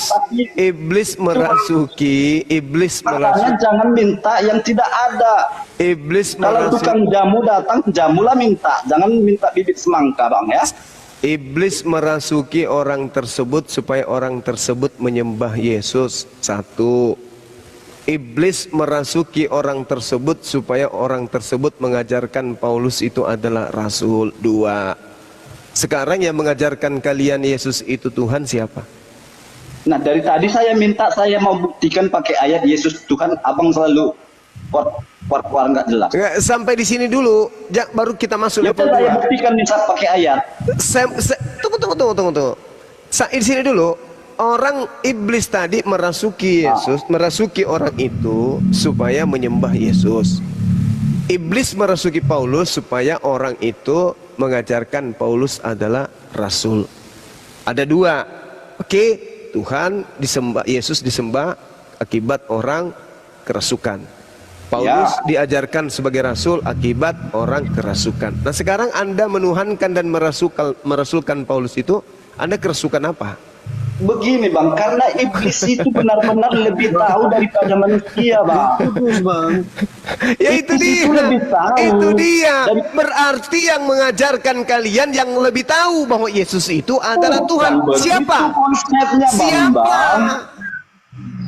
Iblis merasuki. Makanya jangan minta yang tidak ada. Kalau tukang jamu datang, jamulah minta. Jangan minta bibit semangka, Bang, ya. Iblis merasuki orang tersebut supaya orang tersebut menyembah Yesus. 1. Iblis merasuki orang tersebut supaya orang tersebut mengajarkan Paulus itu adalah rasul. 2. Sekarang yang mengajarkan kalian Yesus itu Tuhan siapa? Nah, dari tadi saya minta, saya mau buktikan pakai ayat Yesus Tuhan, abang selalu keluar nggak jelas. Sampai di sini dulu, baru kita masuk level 2. Saya buktikan bisa pakai ayat. Tunggu. Di sini dulu, orang iblis tadi merasuki Yesus, merasuki orang itu supaya menyembah Yesus. Iblis merasuki Paulus supaya orang itu mengajarkan Paulus adalah rasul. Ada 2. Oke, Tuhan disembah, Yesus disembah akibat orang kerasukan. Paulus diajarkan sebagai rasul akibat orang kerasukan. Nah, sekarang Anda menuhankan dan merasulkan Paulus itu, Anda kerasukan apa? Begini, Bang, karena iblis itu benar-benar lebih tahu daripada manusia, Bang. Ya itu dia. Itu dia. Berarti yang mengajarkan kalian yang lebih tahu bahwa Yesus itu adalah Tuhan. Siapa? Siapa?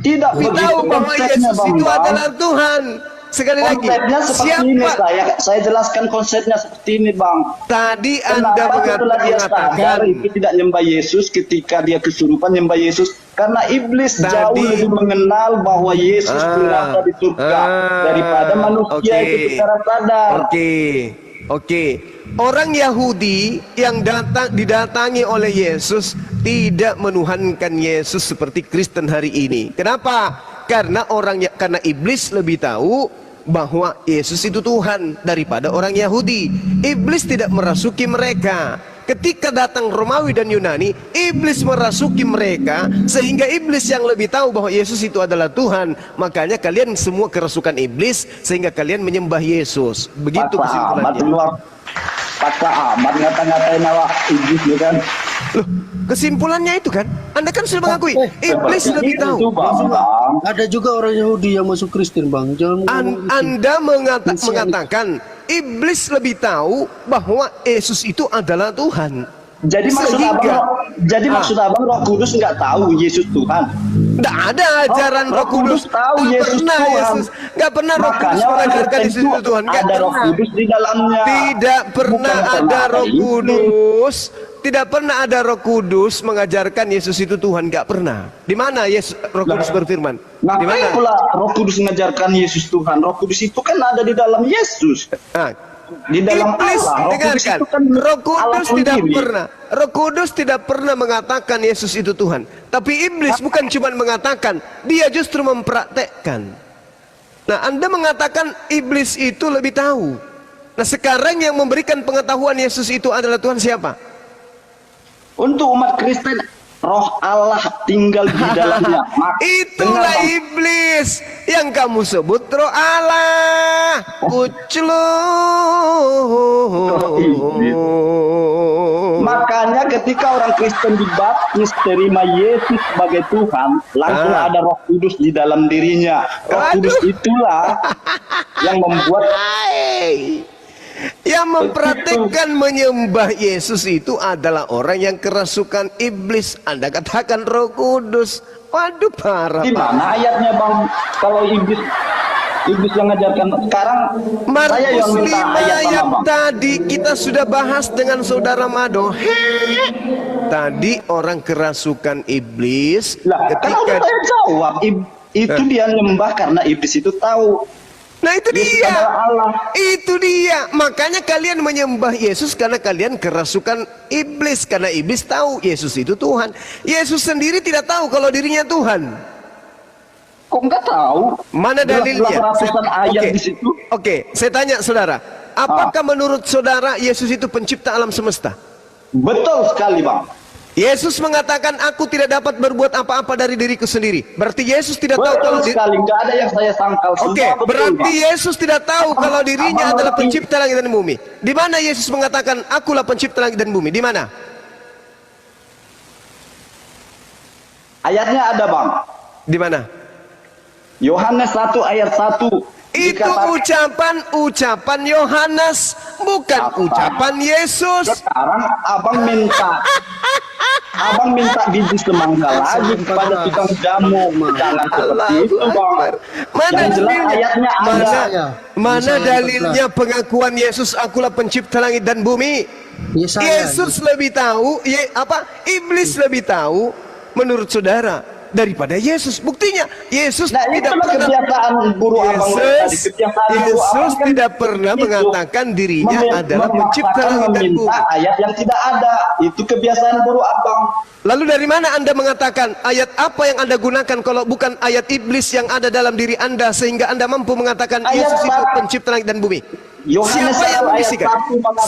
Tidak tahu bahwa Yesus itu adalah Tuhan. sekali lagi. Konsepnya seperti ini, saya jelaskan konsepnya seperti ini, Bang. Tadi Anda Kenapa setelah dia mengatakan sadar itu tidak nyembah Yesus ketika dia kesurupan nyembah Yesus? Karena iblis jauh lebih mengenal bahwa Yesus berada di surga daripada manusia itu secara sadar. Oke. Orang Yahudi yang didatangi oleh Yesus tidak menuhankan Yesus seperti Kristen hari ini. Kenapa? Karena iblis lebih tahu bahwa Yesus itu Tuhan daripada orang Yahudi. Iblis tidak merasuki mereka. Ketika datang Romawi dan Yunani, iblis merasuki mereka sehingga iblis yang lebih tahu bahwa Yesus itu adalah Tuhan. Makanya kalian semua kerasukan iblis sehingga kalian menyembah Yesus. Begitu kesimpulannya. Paksa amat ngata-ngatain awak iblis kan. Loh, kesimpulannya itu kan, Anda kan sudah mengakui iblis lebih tahu. Ada juga orang Yahudi yang masuk Kristen, Bang. Anda mengatakan iblis lebih tahu bahwa Yesus itu adalah Tuhan. Jadi maksud abang Roh Kudus nggak tahu Yesus Tuhan. Nggak ada ajaran Roh Kudus tahu Yesus Tuhan. Nggak pernah Roh Kudus mengajarkan Yesus itu Tuhan. Ada Roh Kudus di dalamnya. Tidak pernah ada Roh Kudus. Tidak pernah ada Roh Kudus mengajarkan Yesus itu Tuhan. Nggak pernah. Di mana Roh Kudus berfirman? Di mana? Pula Roh Kudus mengajarkan Yesus Tuhan. Roh Kudus itu kan ada di dalam Yesus. Di dalam iblis, Allah. dengarkan, Roh Kudus tidak pernah mengatakan Yesus itu Tuhan. Tapi iblis bukan cuma mengatakan, dia justru mempraktekkan. Nah, Anda mengatakan iblis itu lebih tahu. Nah, sekarang yang memberikan pengetahuan Yesus itu adalah Tuhan siapa? Untuk umat Kristen, Roh Allah tinggal di dalamnya. Itulah iblis yang kamu sebut Roh Allah. Makanya ketika orang Kristen dibaptis terima Yesus sebagai Tuhan, langsung ada Roh Kudus di dalam dirinya. Roh Kudus itulah yang membuat yang mempraktekkan menyembah Yesus itu adalah orang yang kerasukan iblis. Anda katakan Roh Kudus. Waduh, parah. Di mana ayatnya, Bang? Kalau iblis yang ngajarkan sekarang, Markus 5 yang tadi kita sudah bahas dengan saudara Mado. Tadi orang kerasukan iblis. Ketika saya jawab, itu dia nyembah karena iblis itu tahu. Nah, itu dia. Makanya kalian menyembah Yesus karena kalian kerasukan iblis. Karena iblis tahu Yesus itu Tuhan. Yesus sendiri tidak tahu kalau dirinya Tuhan. Kok nggak tahu? Mana dalilnya? Ayat di situ. Oke, saya tanya saudara. Apakah menurut saudara Yesus itu pencipta alam semesta? Betul sekali, Bang. Yesus mengatakan, aku tidak dapat berbuat apa-apa dari diriku sendiri. Berarti Yesus tidak tahu kalau sekali, nggak ada yang saya sangkal. Oke, berarti Yesus tidak tahu kalau dirinya adalah pencipta langit dan bumi. Di mana Yesus mengatakan, akulah pencipta langit dan bumi? Di mana? Ayatnya ada, Bang. Di mana? Yohanes 1 ayat 1. Itu ucapan Yohanes, bukan ucapan Yesus. Sekarang abang minta biji semangka lagi kepada tukang jamu. Jangan seperti itu, Bang. Mana ayatnya mana dalilnya pengakuan Yesus, akulah pencipta langit dan bumi? Yesus lebih tahu, iblis lebih tahu menurut saudara daripada Yesus. Buktinya Yesus tidak pernah tidak pernah mengatakan dirinya adalah pencipta langit dan bumi. Ayat yang tidak ada, itu kebiasaan buruk abang. Lalu dari mana Anda mengatakan, ayat apa yang Anda gunakan kalau bukan ayat iblis yang ada dalam diri Anda sehingga Anda mampu mengatakan Yesus itu pencipta langit dan bumi? Siapa yang membisikkan?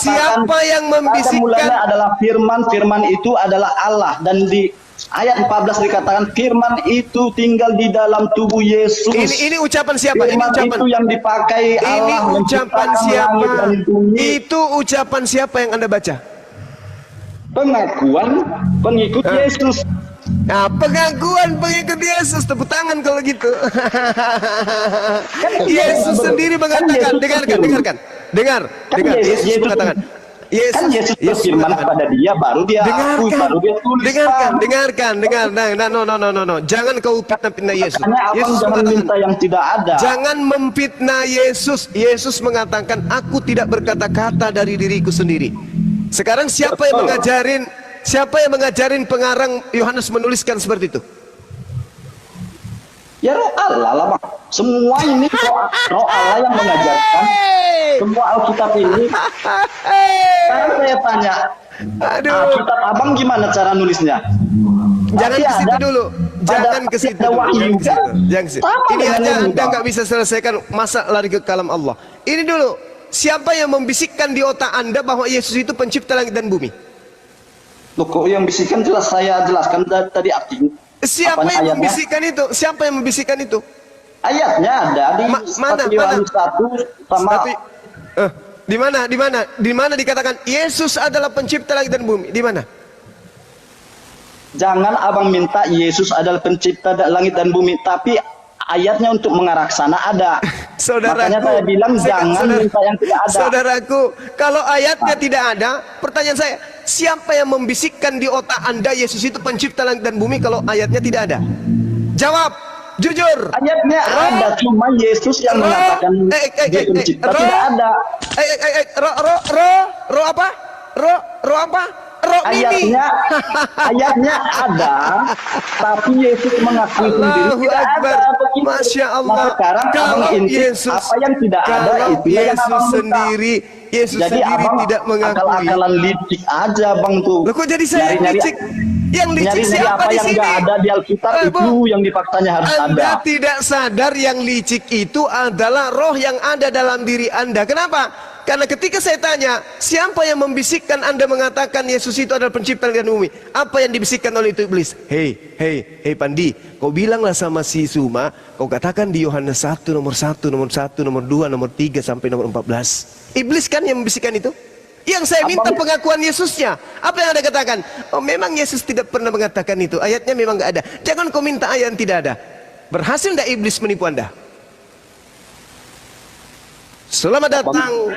Siapa yang membisikkan? Adalah firman, firman itu adalah Allah, dan di ayat 14 dikatakan firman itu tinggal di dalam tubuh Yesus. Ini ucapan siapa? Firman ini ucapan itu yang dipakai Allah. Ini ucapan siapa? Itu ucapan siapa yang Anda baca? Pengakuan pengikut Yesus. Nah, pengakuan pengikut Yesus. Tepuk tangan kalau gitu. Yesus sendiri mengatakan, dengar. Yesus mengatakan, Kan Yesus berfirman kepada dia, baru dia akui, baru dia tulis. Dengarkan. No. Jangan kau fitnah Yesus. Makanya abang Yesus jangan mengatakan, minta yang tidak ada. jangan memfitnah Yesus. Yesus mengatakan, aku tidak berkata-kata dari diriku sendiri. Sekarang siapa yang mengajarin pengarang Yohanes menuliskan seperti itu? Ya roh Allah lah bang. Semua ini roh Allah yang mengajarkan. Semua Alkitab ini. Sekarang saya tanya, Alkitab abang gimana cara nulisnya? Jangan ke situ dulu. Jangan ke situ dulu. Wahyu kan? Jangan ke situ. Ini aja Anda nggak bisa selesaikan, masa lari ke kalam Allah. Ini dulu. Siapa yang membisikkan di otak Anda bahwa Yesus itu pencipta langit dan bumi? Loh, kok yang bisikan jelas saya jelaskan tadi artinya. Siapa yang membisikkan itu? Siapa yang membisikkan itu? Ayatnya ada di mana? Yohanes 1 sama di mana dikatakan Yesus adalah pencipta langit dan bumi? Di mana? Jangan abang minta Yesus adalah pencipta langit dan bumi, tapi ayatnya untuk mengarah ke sana ada. Makanya saya bilang jangan minta yang tidak ada. Saudaraku, kalau ayatnya tidak ada, pertanyaan saya, siapa yang membisikkan di otak Anda Yesus itu pencipta langit dan bumi kalau ayatnya tidak ada? Jawab, jujur. Ayatnya ada, cuma Yesus yang mengatakan dia pencipta tidak ada. Roh apa? Roh apa? Ayatnya ada, tapi Yesus mengakui sendiri tidak ada. Masya Allah. Nah, sekarang kalau abang Yesus, apa yang tidak ada itu yang abang sendiri, Yesus jadi sendiri abang tidak mengakui. Akal-akalan licik aja bang tuh. Loh, kok jadi saya yang licik? Yang licik siapa apa di yang sini? nggak ada di Alkitab itu yang difaktanya harus ada. Anda tidak sadar yang licik itu adalah roh yang ada dalam diri Anda. Kenapa? Karena ketika saya tanya, siapa yang membisikkan Anda mengatakan Yesus itu adalah pencipta langit dan bumi? Apa yang dibisikkan oleh itu iblis? Hei Pandi, kau bilanglah sama si Suma, kau katakan di Yohanes 1, nomor 1, nomor 2, nomor 3, sampai nomor 14. Iblis kan yang membisikkan itu? Yang saya minta pengakuan Yesusnya. Apa yang Anda katakan? Oh, memang Yesus tidak pernah mengatakan itu. Ayatnya memang nggak ada. Jangan kau minta ayat yang tidak ada. Berhasil tidak iblis menipu Anda? Selamat datang.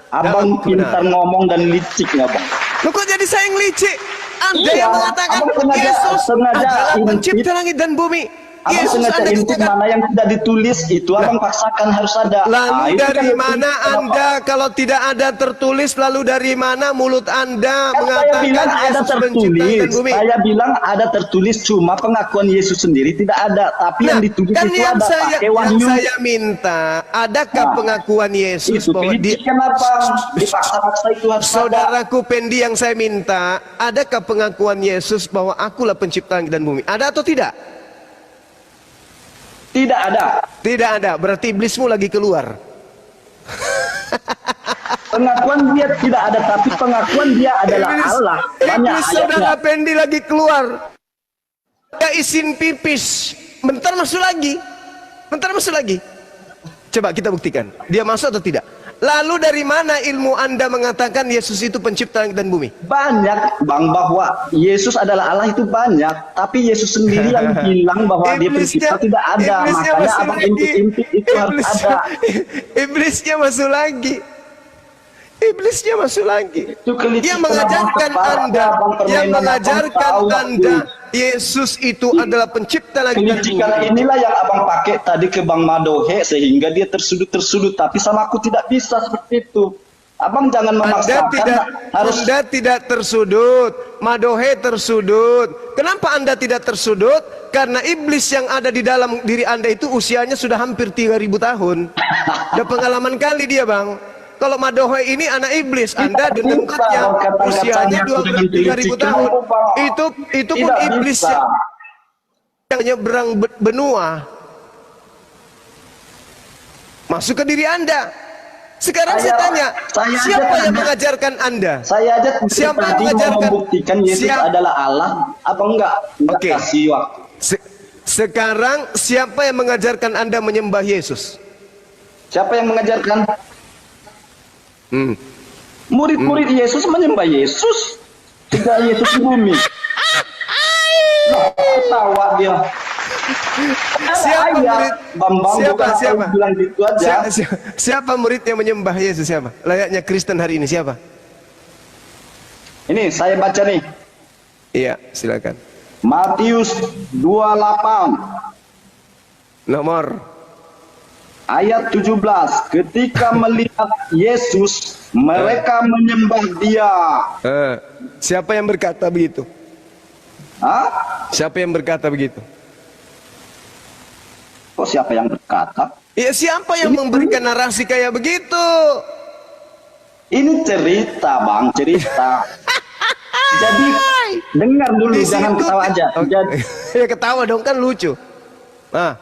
Abang pintar ngomong dan licik nggak bang? Loh, kok jadi saya yang licik? Anda Iya, yang mengatakan abang Yesus adalah intip. pencipta langit dan bumi. Abang Yesus sengaja Anda intip katakan. mana yang tidak ditulis itu abang paksakan harus ada. Lalu itu dari kan mana Anda kalau tidak ada tertulis, lalu dari mana mulut Anda Kan saya mengatakan bilang ada Yesus pencipta langit tertulis. dan bumi? Saya bilang ada tertulis, cuma pengakuan Yesus sendiri tidak ada. Tapi yang ditulis kan itu yang ada pakai yang wahyu. saya minta, adakah pengakuan Yesus Itu bahwa pilih kenapa dipaksa-paksa itu harus ada. Saudaraku Pendi yang saya minta, adakah pengakuan Yesus bahwa akulah pencipta langit dan bumi? Ada atau tidak? Tidak ada. Tidak ada, berarti iblismu lagi keluar. Pengakuan dia tidak ada, tapi pengakuan dia adalah Allah. Banyak Iblis saudara ayatnya. Pendi lagi keluar. Dia isin pipis. Bentar masuk lagi. Coba kita buktikan. Dia masuk atau tidak? Lalu dari mana ilmu Anda mengatakan Yesus itu pencipta langit dan bumi? Banyak bang, bahwa Yesus adalah Allah itu banyak, tapi Yesus sendiri yang bilang bahwa dia pencipta tidak ada. Makanya abang intip-intip itu harus ada. Iblisnya masuk lagi. Itu Yang mengajarkan Anda Yesus itu adalah pencipta langit dan bumi. Kelicikan inilah yang abang pakai tadi ke Bang Madohe sehingga dia tersudut, tapi sama aku tidak bisa seperti itu. Abang jangan memaksakan. Anda tidak tersudut, Madohe tersudut. Kenapa Anda tidak tersudut? Karena iblis yang ada di dalam diri Anda itu usianya sudah hampir 3.000 tahun. Udah pengalaman kali dia bang. Kalau Madohe ini anak iblis, Anda dengarnya usianya 3.000 tahun. Itu pun iblis yang nyebrang benua masuk ke diri Anda. Sekarang saya tanya, siapa yang mengajarkan Anda? Saya aja Siapa yang tadi mengajarkan? membuktikan Yesus adalah Allah, apa enggak? Oke. Kasih waktu. Sekarang siapa yang mengajarkan Anda menyembah Yesus? Siapa yang mengajarkan? Murid-murid Yesus menyembah Yesus. Tidak Yesus di bumi. Ketawa dia. Siapa murid? Siapa bilang gitu aja. Siapa murid yang menyembah Yesus? Siapa? Layaknya Kristen hari ini siapa? Ini saya baca nih. Iya, silakan. Matius 28 Nomor. ayat 17. Ketika melihat Yesus, mereka menyembah dia. Siapa yang berkata begitu? Hah? Siapa yang berkata begitu? Kok siapa yang berkata? Ya, siapa yang memberikan narasi kayak begitu? Ini cerita, Bang, cerita. Jadi dengar dulu, Di jangan situ- ketawa aja. Oke. Jadi, Ya ketawa dong, kan lucu. Nah,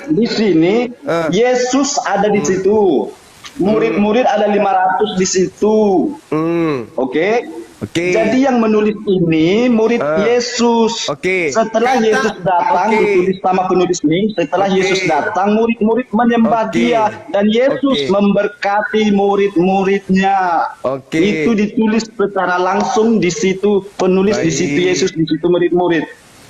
di sini Yesus ada di situ. Murid-murid ada 500 di situ. Oke. Oke. Jadi yang menulis ini murid Yesus. Oke. Setelah Kata- Yesus datang, Oke. ditulis sama penulis ini. Setelah Oke. Yesus datang, murid-murid menyembah Oke. dia dan Yesus Oke. memberkati murid-muridnya. Oke. Itu ditulis secara langsung di situ, penulis di situ Baik. Yesus, di situ murid-murid.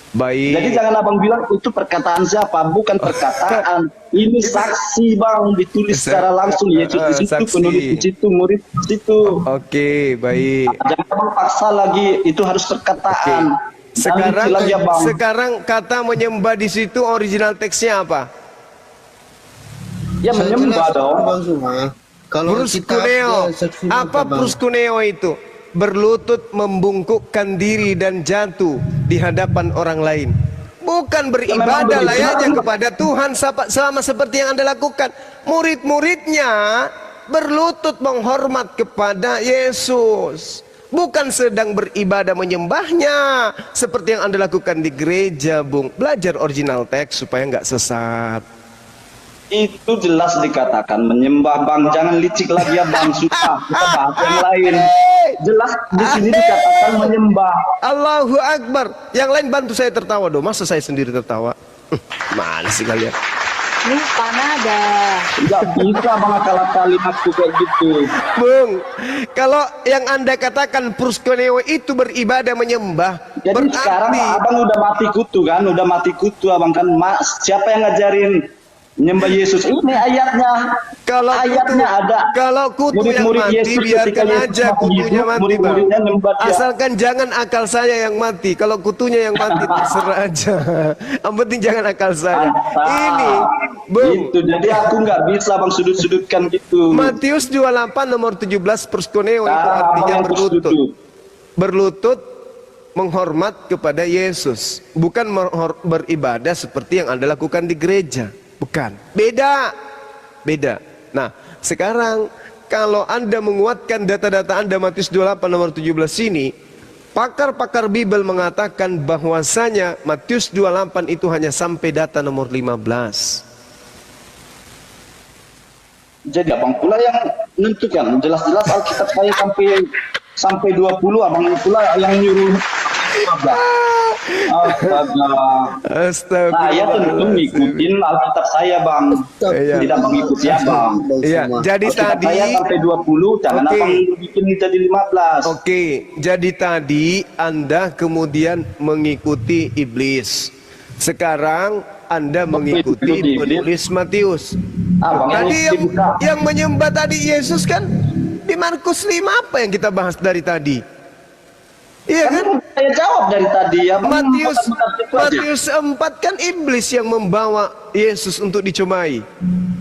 baik. Jadi jangan abang bilang itu perkataan siapa, bukan perkataan. Ini saksi, Bang, ditulis secara langsung. Yesus di situ, Saksi. penulis di situ, murid di situ. Oke, baik. Jangan abang paksa lagi, itu harus perkataan. Sekarang, Jangan dicil Bang. sekarang kata menyembah di situ original teksnya apa? Ya Saya menyembah jelaskan, dong. Bang Zuma. Kalau Pruskuneo. Apa pruskuneo itu? Berlutut, membungkukkan diri dan jatuh di hadapan orang lain. Bukan beribadah begitu. layaknya kepada Tuhan sama seperti yang Anda lakukan. Murid-muridnya berlutut menghormat kepada Yesus. Bukan sedang beribadah menyembahnya seperti yang Anda lakukan di gereja, Bung. Belajar original teks supaya nggak sesat. Itu jelas dikatakan menyembah, Bang. Jangan licik lagi ya, Bang. Sudah, kita bahas yang lain. Jelas di sini dikatakan menyembah. Allahu Akbar. Yang lain bantu saya tertawa dong. Masa saya sendiri tertawa? Mana sih kalian? Nih Panada. Enggak bisa, Bang, akal-akali aku kayak gitu. Bung, kalau yang Anda katakan pruskuneo itu beribadah menyembah, Jadi sekarang abang udah mati kutu kan, udah mati kutu abang kan. Siapa yang ngajarin nyembah Yesus? Ini ayatnya. kalau ayatnya kutu, ada. kalau kutu yang Murid-murid mati, Yesus biarkan ketika Yesus aja masih kutunya hidup, mati, Bang. murid-muridnya nyembah dia. Asalkan jangan akal saya yang mati. Kalau kutunya yang mati terserah aja. Yang penting jangan akal saya. Ini, Bung, Itu jadi aku nggak bisa bang sudut-sudutkan gitu. Matius 28 nomor 17 pruskuneo itu Abang artinya yang berlutut. bersudut. Berlutut menghormat kepada Yesus, bukan beribadah seperti yang Anda lakukan di gereja. Bukan. Beda. Beda. Nah, sekarang kalau Anda menguatkan data-data Anda Matius 28 nomor 17 ini, pakar-pakar Bible mengatakan bahwasanya Matius 28 itu hanya sampai data nomor 15. Jadi abang pula yang menentukan. Jelas-jelas Alkitab saya sampai 20, abang pula yang nyuruh. Astaga. Saya tentu ngikutin Alkitab saya, Bang. Iya. Tidak mengikuti abang. Iya, jadi Alkitab tadi saya sampai 20, jangan Oke. abang bikin jadi 15. Oke, jadi tadi Anda kemudian mengikuti iblis. Sekarang Anda mengikuti penulis Matius. Abang Tadi ini yang, dibuka. yang menyembah tadi Yesus kan di Markus 5 apa yang kita bahas dari tadi? Iya kan? Kan saya jawab dari tadi ya. Bang. Matius Bukan itu aja. Matius 4 kan iblis yang membawa Yesus untuk dicomai.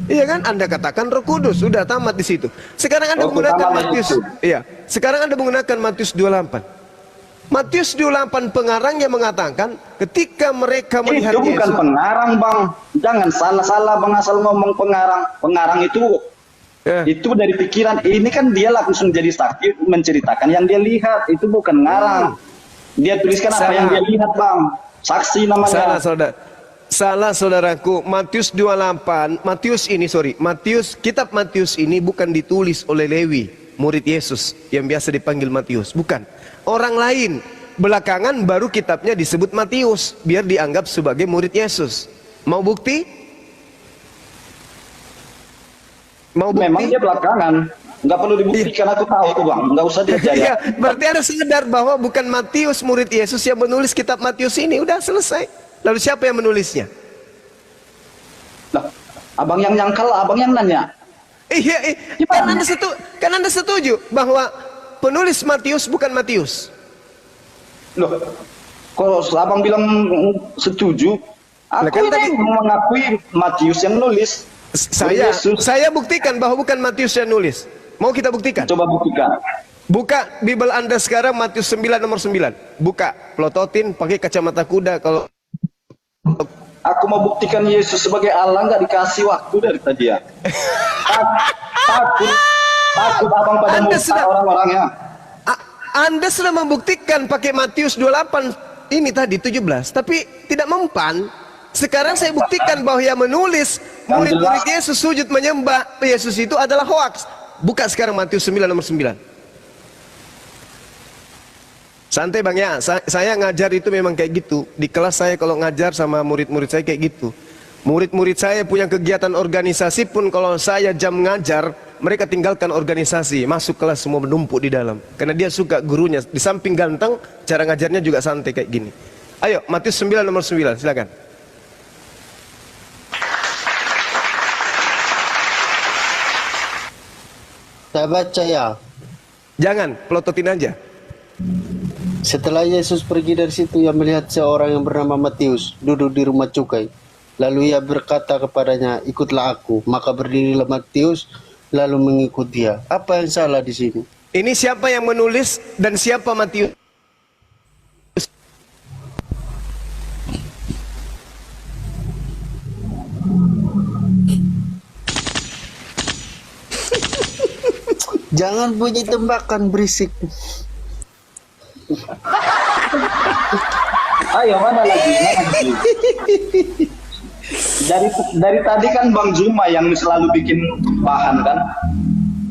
Iya kan? Anda katakan Roh Kudus, sudah tamat di situ. Sekarang Anda Oke, menggunakan tamat di Matius. situ. Iya. Sekarang Anda menggunakan Matius 28. Matius 28 pengarangnya mengatakan ketika mereka melihat Itu bukan Yesus. pengarang, Bang. Jangan salah-salah Bang asal ngomong pengarang. Pengarang itu Ya. itu dari pikiran. Ini kan dia langsung jadi saksi menceritakan yang dia lihat. Itu bukan ngarang. Dia tuliskan apa Salah. yang dia lihat, Bang. Saksi namanya. Salah saudara. Salah saudaraku. Matius 28, kitab Matius ini bukan ditulis oleh Lewi, murid Yesus yang biasa dipanggil Matius, bukan. Orang lain. Belakangan baru kitabnya disebut Matius biar dianggap sebagai murid Yesus. Mau bukti? Mau bukti? Memang dia belakangan. Nggak perlu dibuktikan, aku tahu tuh, Bang. Nggak usah diajari. Iya, berarti Anda sadar bahwa bukan Matius murid Yesus yang menulis kitab Matius ini. Udah selesai. Lalu siapa yang menulisnya? Lah, abang yang nyangkal, abang yang nanya. Iya, kan Anda setuju bahwa penulis Matius bukan Matius. Loh, kalau abang bilang setuju, aku Kan tadi- ini mengakui Matius yang nulis. Yesus. Saya buktikan bahwa bukan Matius yang nulis. Mau kita buktikan? Coba buktikan. Buka Bible Anda sekarang, Matius 9 nomor 9. Buka, pelototin, pakai kacamata kuda. Kalau Aku mau buktikan Yesus sebagai Allah, nggak dikasih waktu dari tadi ya. Takut abang pada Anda muka sudah- orang-orangnya. Anda sudah membuktikan pakai Matius 28 ini tadi 17, tapi tidak mempan. Sekarang saya buktikan bahwa yang menulis murid-murid Yesus sujud menyembah Yesus itu adalah hoaks. Buka sekarang Matius 9 nomor 9. Santai bang ya, saya ngajar itu memang kayak gitu. Di kelas saya kalau ngajar sama murid-murid saya kayak gitu. Murid-murid saya punya kegiatan organisasi pun kalau saya jam ngajar, mereka tinggalkan organisasi, masuk kelas semua menumpuk di dalam. Karena dia suka gurunya, di samping ganteng, cara ngajarnya juga santai kayak gini. Ayo, Matius 9 nomor 9, silakan. Saya baca ya. Jangan, pelototin aja. Setelah Yesus pergi dari situ, ia melihat seorang yang bernama Matius duduk di rumah cukai. Lalu ia berkata kepadanya, ikutlah aku. Maka berdirilah Matius lalu mengikut dia. Apa yang salah di sini? Ini siapa yang menulis dan siapa Matius? Jangan bunyi tembakan berisik. Ayo mana lagi? Dari tadi kan Bang Zuma yang selalu bikin bahan kan.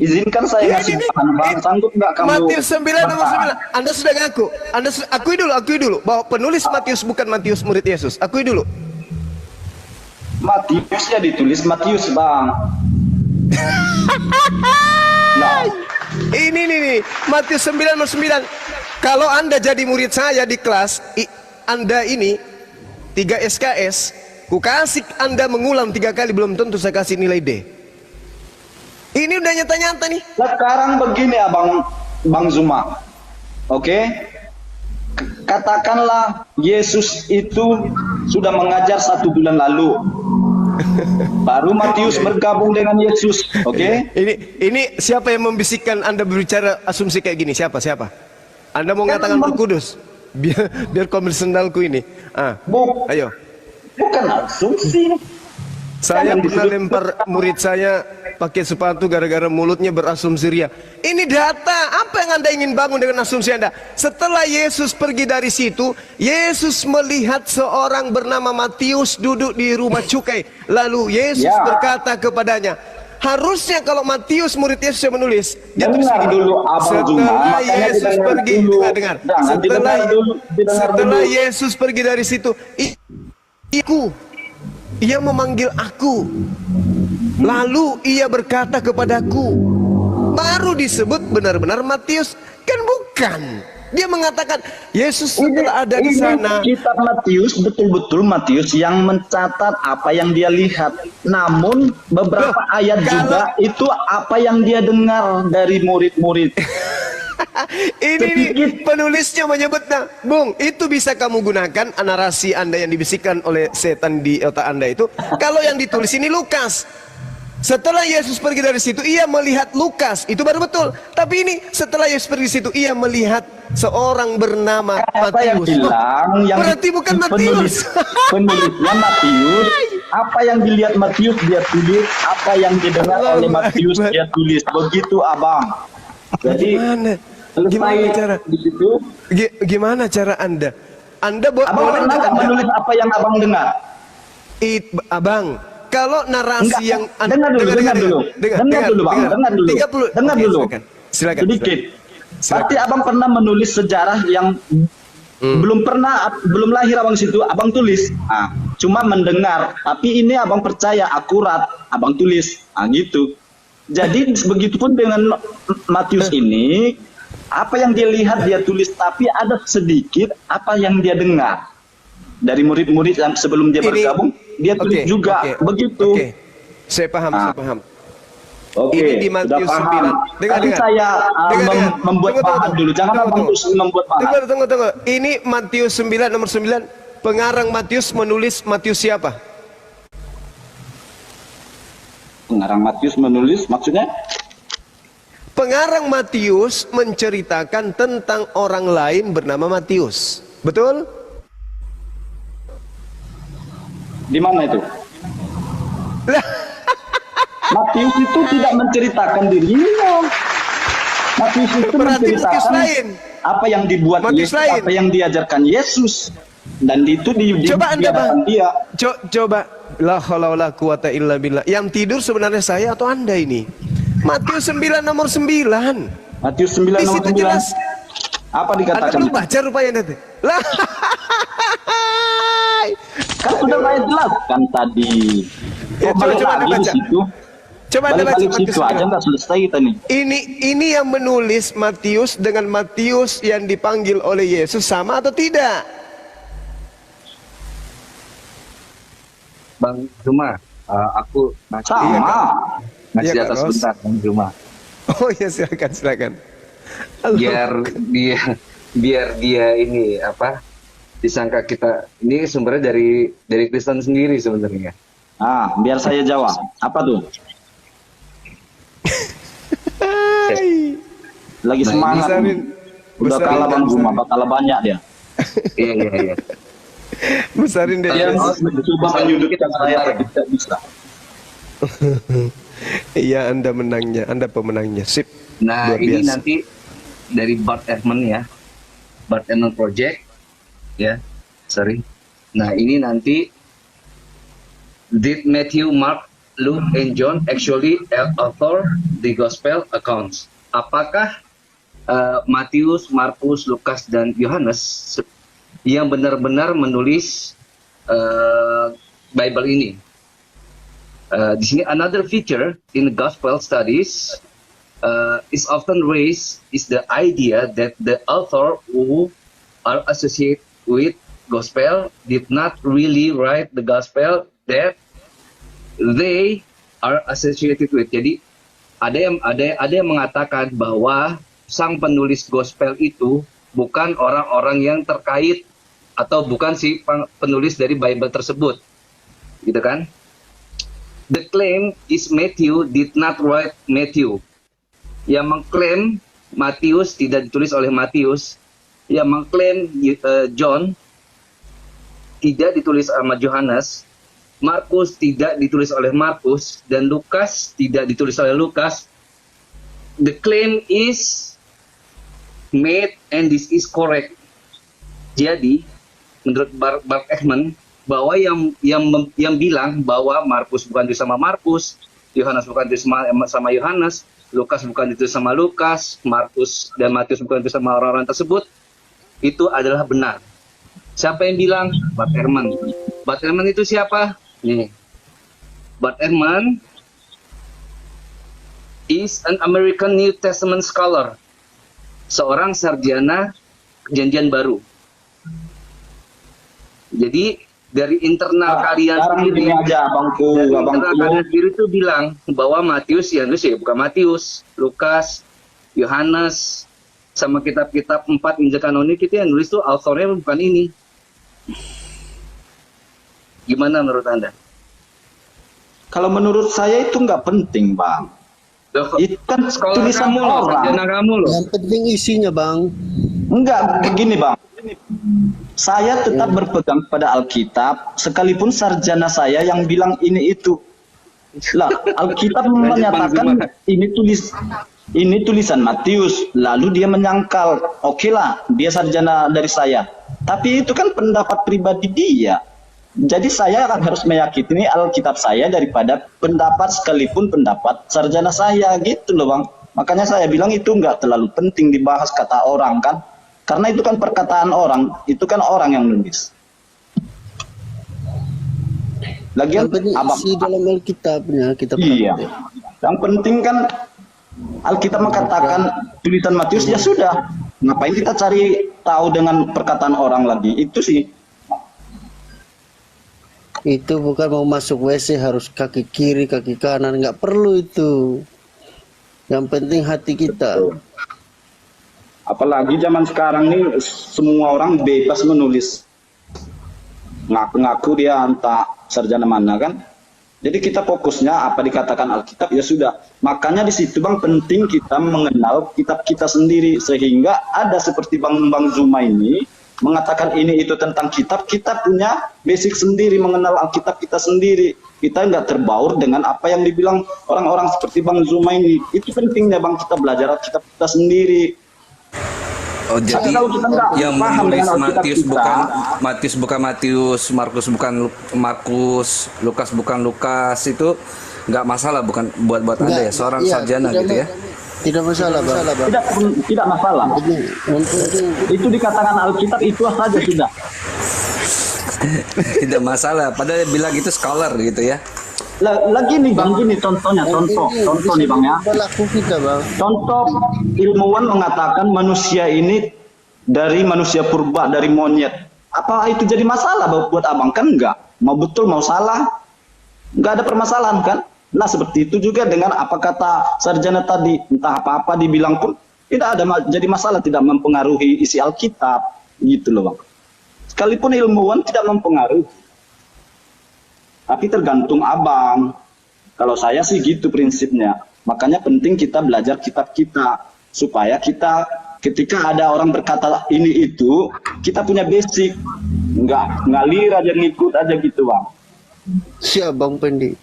Izinkan saya ngasih bahan, Bang. Sanggup nggak kamu? Matius 9 nomor 9. Anda sudah ngaku. Akui dulu bahwa penulis Matius bukan Matius murid Yesus. Akui dulu. Matiusnya ditulis Matius, Bang. Nah, Ini nih, Matius 9 nomor 9. Kalau Anda jadi murid saya di kelas, Anda ini 3 SKS, ku kasih Anda mengulang 3 kali, belum tentu saya kasih nilai D. Ini udah nyata-nyata nih. sekarang begini Bang Zuma. Oke? Katakanlah Yesus itu sudah mengajar 1 bulan lalu. Baru Matius bergabung dengan Yesus. Oke? Ini siapa yang membisikkan Anda berbicara asumsi kayak gini? Siapa? Anda mau mengatakan Roh Kudus? Biar kau sendalku ini. Ayo. Bukan asumsi. Saya pernah lempar murid saya pakai sepatu gara-gara mulutnya berasumsi ria. Ini data. Apa yang Anda ingin bangun dengan asumsi Anda? Setelah Yesus pergi dari situ, Yesus melihat seorang bernama Matius duduk di rumah cukai. Lalu Yesus berkata kepadanya, harusnya kalau Matius murid Yesus yang menulis, dia tulis begini. Setelah Yesus pergi, setelah Yesus pergi dari situ, ia memanggil aku, lalu ia berkata kepadaku, baru disebut benar-benar Matius. Kan bukan. Dia mengatakan Yesus setelah ada di sana. Kitab Matius betul-betul Matius yang mencatat apa yang dia lihat. Namun beberapa ayat juga itu apa yang dia dengar dari murid-murid. Ini penulisnya menyebutnya, Bung, itu bisa kamu gunakan narasi Anda yang dibisikkan oleh setan di otak Anda itu. Kalau yang ditulis ini Lukas. Setelah Yesus pergi dari situ, ia melihat Lukas. Itu baru betul. Tapi ini setelah Yesus pergi dari situ, ia melihat seorang bernama Matius. Berarti bukan Matius. Penulisnya Matius. Apa yang dilihat Matius dia tulis, apa yang didengar oleh Matius dia tulis. Begitu abang. Jadi gimana cara di situ? Gimana cara Anda? Anda boleh menulis apa yang abang dengar? Abang, kalau narasi yang dengar dulu, Bang. Dengar dulu. Silakan. Sedikit. Pasti abang pernah menulis sejarah yang belum lahir abang situ, abang tulis. Cuma mendengar, tapi ini abang percaya akurat, abang tulis. Gitu. Jadi begitupun dengan Matius ini, apa yang dia lihat dia tulis, tapi ada sedikit apa yang dia dengar dari murid-murid yang sebelum dia bergabung, dia tulis juga. Begitu. Saya paham. Oke, Ini di sudah Matius paham. 9. Dengar, Tadi dengar. saya Dengar, dengar. membuat Tunggu, paham tunggu, dulu. Jangan tunggu, abang tunggu. terus membuat paham. Tunggu. Ini Matius 9 nomor 9. Pengarang Matius menulis Matius siapa? Pengarang Matius menulis maksudnya? Pengarang Matius menceritakan tentang orang lain bernama Matius. Betul? Di mana itu? Lah, Matius itu tidak menceritakan dirinya. Matius itu berarti Matius menceritakan lain. apa yang dibuat Matius Yesus, lain. apa yang diajarkan Yesus, dan itu Coba Anda, Bang. hadapan dia. Coba. La haula wala quwata illa billah. Yang tidur sebenarnya saya atau Anda ini? Matius 9 nomor 9. Matius 9 Di nomor situ 9. jelas. Apa Anda dikatakan? belum baca rupanya nanti. Lah. Kan sudah saya jelaskan tadi. Ya, Kok balik coba Anda lagi di baca. situ? Coba Anda baca Balik Matius situ aja 9. nggak selesai kita nih. Ini yang menulis Matius dengan Matius yang dipanggil oleh Yesus sama atau tidak? Bang Juma, aku masih Sama. masih Iya, Kak atas Ros. bentar Bang Juma. Oh ya, silakan. Biar dia ini apa disangka kita ini sumbernya dari Kristen sendiri sebenarnya. Biar saya jawab. Apa tuh? Lagi Nah, semangat. besarin. Udah Besarin, kalah Bang besarin. Guma, kalah banyak dia. Iya. Besarin deh. Dia Yes. mencoba menyudutkan saya tapi tidak bisa. Iya, Anda menangnya, Anda pemenangnya. Sip. Nah, Luar ini biasa. nanti dari Bart Ehrman ya. Bart Ehrman Project ya. Sorry. Nah, ini nanti did Matthew, Mark, Luke, and John actually author the gospel accounts? Apakah Matius, Markus, Lukas, dan Yohanes yang benar-benar menulis Bible ini? Di sini another feature in gospel studies is often raised is the idea that the author who are associated with gospel did not really write the gospel that they are associated with. Jadi ada yang mengatakan bahwa sang penulis gospel itu bukan orang-orang yang terkait atau bukan si penulis dari Bible tersebut, gitu kan? The claim is Matthew did not write Matthew. Yang mengklaim Matius tidak ditulis oleh Matius, yang mengklaim John tidak ditulis sama Yohanes, Markus tidak ditulis oleh Markus, dan Lukas tidak ditulis oleh Lukas. The claim is made and this is correct. Jadi menurut Bart Ehrman bahwa yang bilang bahwa Markus bukan ditulis sama Markus, Yohanes bukan ditulis sama Yohanes, Lukas bukan ditulis sama Lukas, Markus dan Matius bukan ditulis sama orang-orang tersebut, itu adalah benar. Siapa yang bilang? Bart Ehrman. Bart Ehrman itu siapa? Nih. Bart Ehrman is an American New Testament scholar. Seorang sarjana Perjanjian Baru. Jadi dari internal kalian Sekarang sendiri, ini aja Abangku, dari internal Abangku. kalian sendiri itu bilang bahwa Matius ya bukan Matius, Lukas, Yohanes, sama kitab-kitab 4 Injil kanonik itu yang nulis tuh autornya bukan ini. Gimana menurut Anda? Kalau menurut saya itu nggak penting, Bang. Loh, Itu kan sekolah tulisan kamu loh, orang. sarjana kamu loh. Yang penting isinya, Bang. Enggak, begini Bang. Saya tetap berpegang pada Alkitab, sekalipun sarjana saya yang bilang ini itu. Lah, Alkitab menyatakan ini tulisan Matius, lalu dia menyangkal, oke lah, dia sarjana dari saya. Tapi itu kan pendapat pribadi dia. Jadi saya harus meyakini Alkitab saya daripada pendapat sekalipun pendapat sarjana saya gitu loh Bang. Makanya saya bilang itu nggak terlalu penting dibahas kata orang kan. Karena itu kan perkataan orang, itu kan orang yang nulis. Lagian Yang penting isi dalam Alkitabnya kita iya. pakai. Yang penting kan Alkitab mengatakan tulisan Matius ya sudah. Ngapain kita cari tahu dengan perkataan orang lagi? Itu sih. Itu bukan mau masuk WC harus kaki kiri, kaki kanan, nggak perlu itu. Yang penting hati kita. Apalagi zaman sekarang nih semua orang bebas menulis. Ngaku-ngaku dia entah sarjana mana kan. Jadi kita fokusnya apa dikatakan Alkitab ya sudah. Makanya di situ Bang penting kita mengenal kitab kita sendiri sehingga ada seperti Bang Zuma ini mengatakan ini itu tentang kitab, kita punya basic sendiri mengenal Alkitab kita sendiri. Kita nggak terbaur dengan apa yang dibilang orang-orang seperti Bang Zuma ini. Itu pentingnya Bang kita belajar Alkitab kita sendiri. Oh, jadi yang menulis Matius bukan Matius, Markus bukan Markus, Lukas bukan Lukas, itu nggak masalah, bukan buat Anda ya, seorang sarjana gitu ya? Tidak masalah, Bang. Tidak masalah. Itu dikatakan Alkitab itu saja sudah. Tidak masalah, padahal bilang itu scholar gitu ya. Lagi nih Bang, gini contoh nih Bang ya. Contoh ilmuwan mengatakan manusia ini dari manusia purba, dari monyet. Apa itu jadi masalah buat Abang? Kan enggak. Mau betul mau salah, enggak ada permasalahan kan? Nah seperti itu juga dengan apa kata sarjana tadi, entah apa-apa dibilang pun tidak ada jadi masalah, tidak mempengaruhi isi Alkitab gitu loh Bang. Sekalipun ilmuwan tidak mempengaruhi. Tapi tergantung Abang. Kalau saya sih gitu prinsipnya. Makanya penting kita belajar kitab kita. Supaya kita ketika ada orang berkata ini itu, kita punya basic. Nggak ngalir aja ngikut aja gitu Bang. Siap Bang Pendi.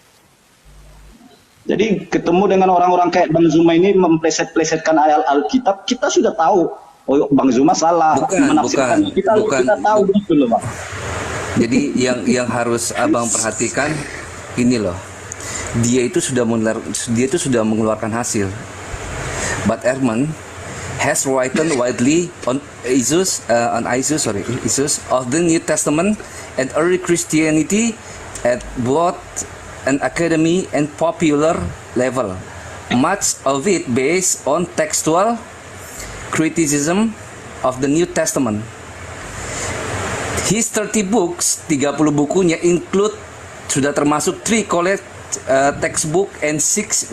Jadi ketemu dengan orang-orang kayak Bang Zuma ini mempleset-plesetkan ayat Alkitab, kita sudah tahu. Oh Bang Zuma salah. Menafsirkan. Kita tahu gitu loh Bang. Jadi yang harus Abang perhatikan ini loh, dia itu sudah mengeluarkan hasil. But Ehrman has written widely on issues of the New Testament and early Christianity at both an academy and popular level. Much of it based on textual criticism of the New Testament. His 30 books, 30 bukunya include sudah termasuk 3 college textbook and 6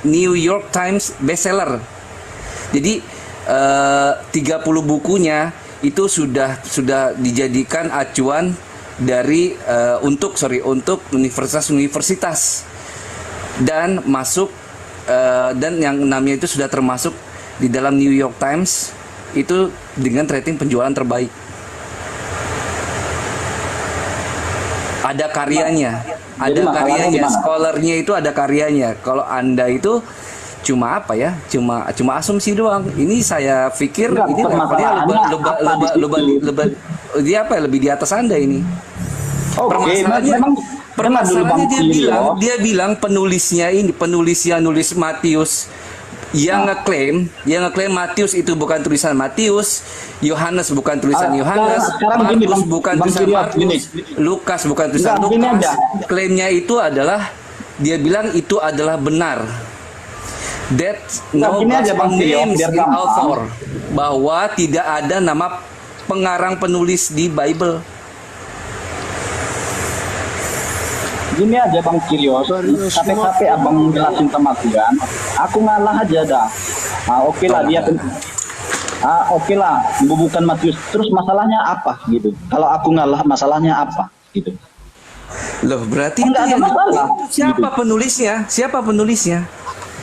New York Times bestseller. Jadi 30 bukunya itu sudah dijadikan acuan dari untuk universitas dan masuk dan yang namanya itu sudah termasuk di dalam New York Times itu dengan rating penjualan terbaik. Ada karyanya, scholarnya itu ada karyanya. Kalau Anda itu cuma apa ya? Cuma asumsi doang. Ini saya pikir ini levelnya lebih di atas Anda ini. Permasalahannya dia bilang penulisnya nulis Matius yang ngeklaim Matius itu bukan tulisan Matius, Yohanes bukan tulisan Yohanes, Markus bukan tulisan Markus, Lukas bukan tulisan Lukas. Klaimnya itu adalah dia bilang itu adalah benar. That no gospel names in author, bahwa tidak ada nama pengarang penulis di Bible. Gini aja Bang Kirios, capek-capek Abang jelasin sama aku kan, aku ngalah aja dah. Oke lah dia, oke lah, bukan Matius. Terus masalahnya apa gitu? Kalau aku ngalah masalahnya apa gitu? Loh berarti itu ada masalah. Siapa penulisnya? Siapa penulisnya?